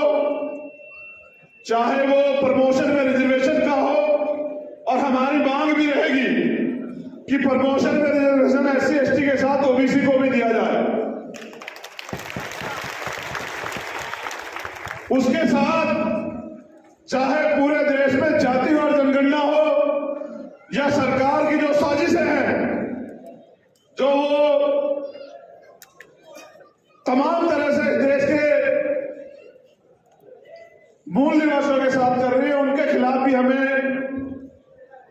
चाहे वो प्रमोशन में रिजर्वेशन का हो, और हमारी मांग भी रहेगी कि प्रमोशन में रिजर्वेशन SC ST के साथ OBC को भी दिया जाए। उसके साथ चाहे पूरे देश में जातिवार जनगणना हो या सरकार की जो साजिशें हैं, जो वो तमाम तरह से देश के मूल निवासियों के साथ कर रही है, उनके खिलाफ भी हमें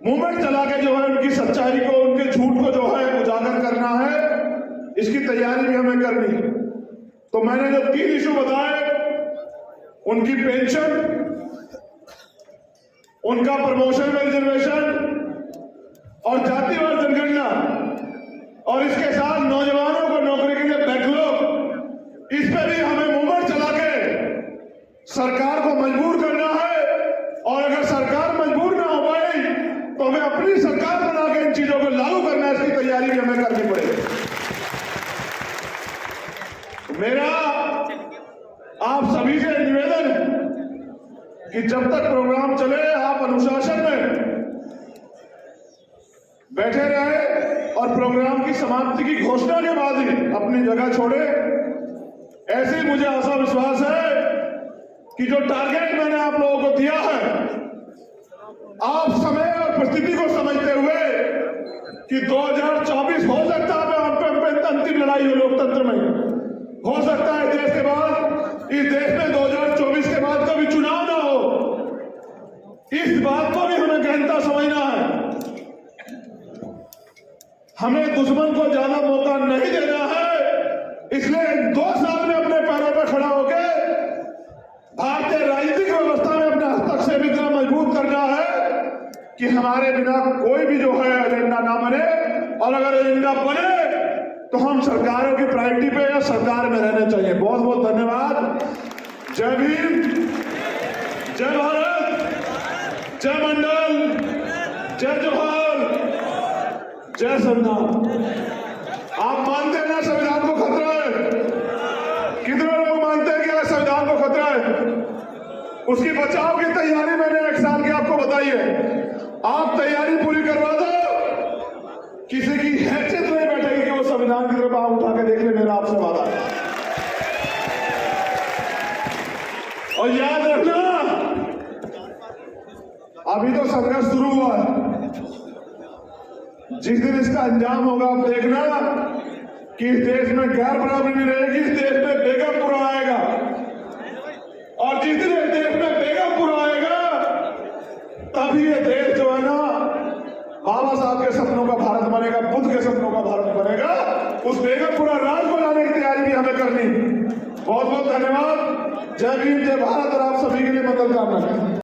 मूवमेंट चला के जो है उनकी सच्चाई को, उनके झूठ को जो है उजागर करना है। इसकी तैयारी भी हमें करनी है। तो मैंने जो 3 इशू बताए, उनकी पेंशन, उनका प्रमोशन में रिजर्वेशन और जातिवार जनगणना, और इसके साथ नौजवानों को नौकरी के लिए बैकलॉग, इस पर भी हमें मूवमेंट चला के सरकार को मजबूर करना है। और अगर सरकार मजबूर ना हो पाई तो हमें अपनी सरकार बना के इन चीजों को लागू करना है, इसकी तैयारी भी हमें करनी पड़ेगी। मेरा आप सभी से निवेदन है कि जब तक प्रोग्राम चले आप अनुशासन में बैठे रहे और प्रोग्राम की समाप्ति की घोषणा के बाद ही अपनी जगह छोड़े। ऐसे ही मुझे आशा विश्वास है कि जो टारगेट मैंने आप लोगों को दिया है, आप समय और परिस्थिति को समझते हुए कि 2024 हो सकता है अंतिम लड़ाई हो लोकतंत्र में, हो सकता है देश के बाद, इस देश में 2024 के बाद कभी चुनाव ना हो, इस बात को भी हमें गहनता समझना है। हमें दुश्मन को ज्यादा मौका नहीं देना है, इसलिए 2 साल में अपने पैरों पर खड़ा होकर भारतीय राजनीतिक व्यवस्था में अपने हस्तक्षेप इतना मजबूत करना है कि हमारे बिना कोई भी जो है एजेंडा ना बने, और अगर एजेंडा बने तो हम सरकारों की प्रायोरिटी पे या सरकार में रहने चाहिए। बहुत बहुत धन्यवाद। जय भीम, जय भारत, जय मंडल, जय जोहार, जय संविधान। आप मानते हैं ना संविधान को खतरा है? कितने लोग मानते हैं कि संविधान को खतरा है? उसकी बचाव की तैयारी मैंने 1 साल की आपको बताई है। आप तैयारी पूरी करवा दो, किसी की हैसियत नहीं बैठेगी कि वो संविधान की तरफ आंख उठा के देख ले। मेरा आपसे वादा है। और याद रखना, अभी तो संघर्ष शुरू हुआ है, जिस दिन इसका अंजाम होगा आप देखना कि इस देश में गैर बराबरी नहीं रहेगी, इस देश में बेगमपुरा आएगा। और जिस दिन इस देश में बेगमपुरा आएगा तभी ये देश जो है ना बाबा साहब के सपनों का भारत बनेगा, बुद्ध के सपनों का भारत बनेगा। उस बेगमपुरा राज को लाने की तैयारी भी हमें करनी। बहुत बहुत धन्यवाद। जय भीम, जय भारत, और आप सभी के लिए मंगल कामना।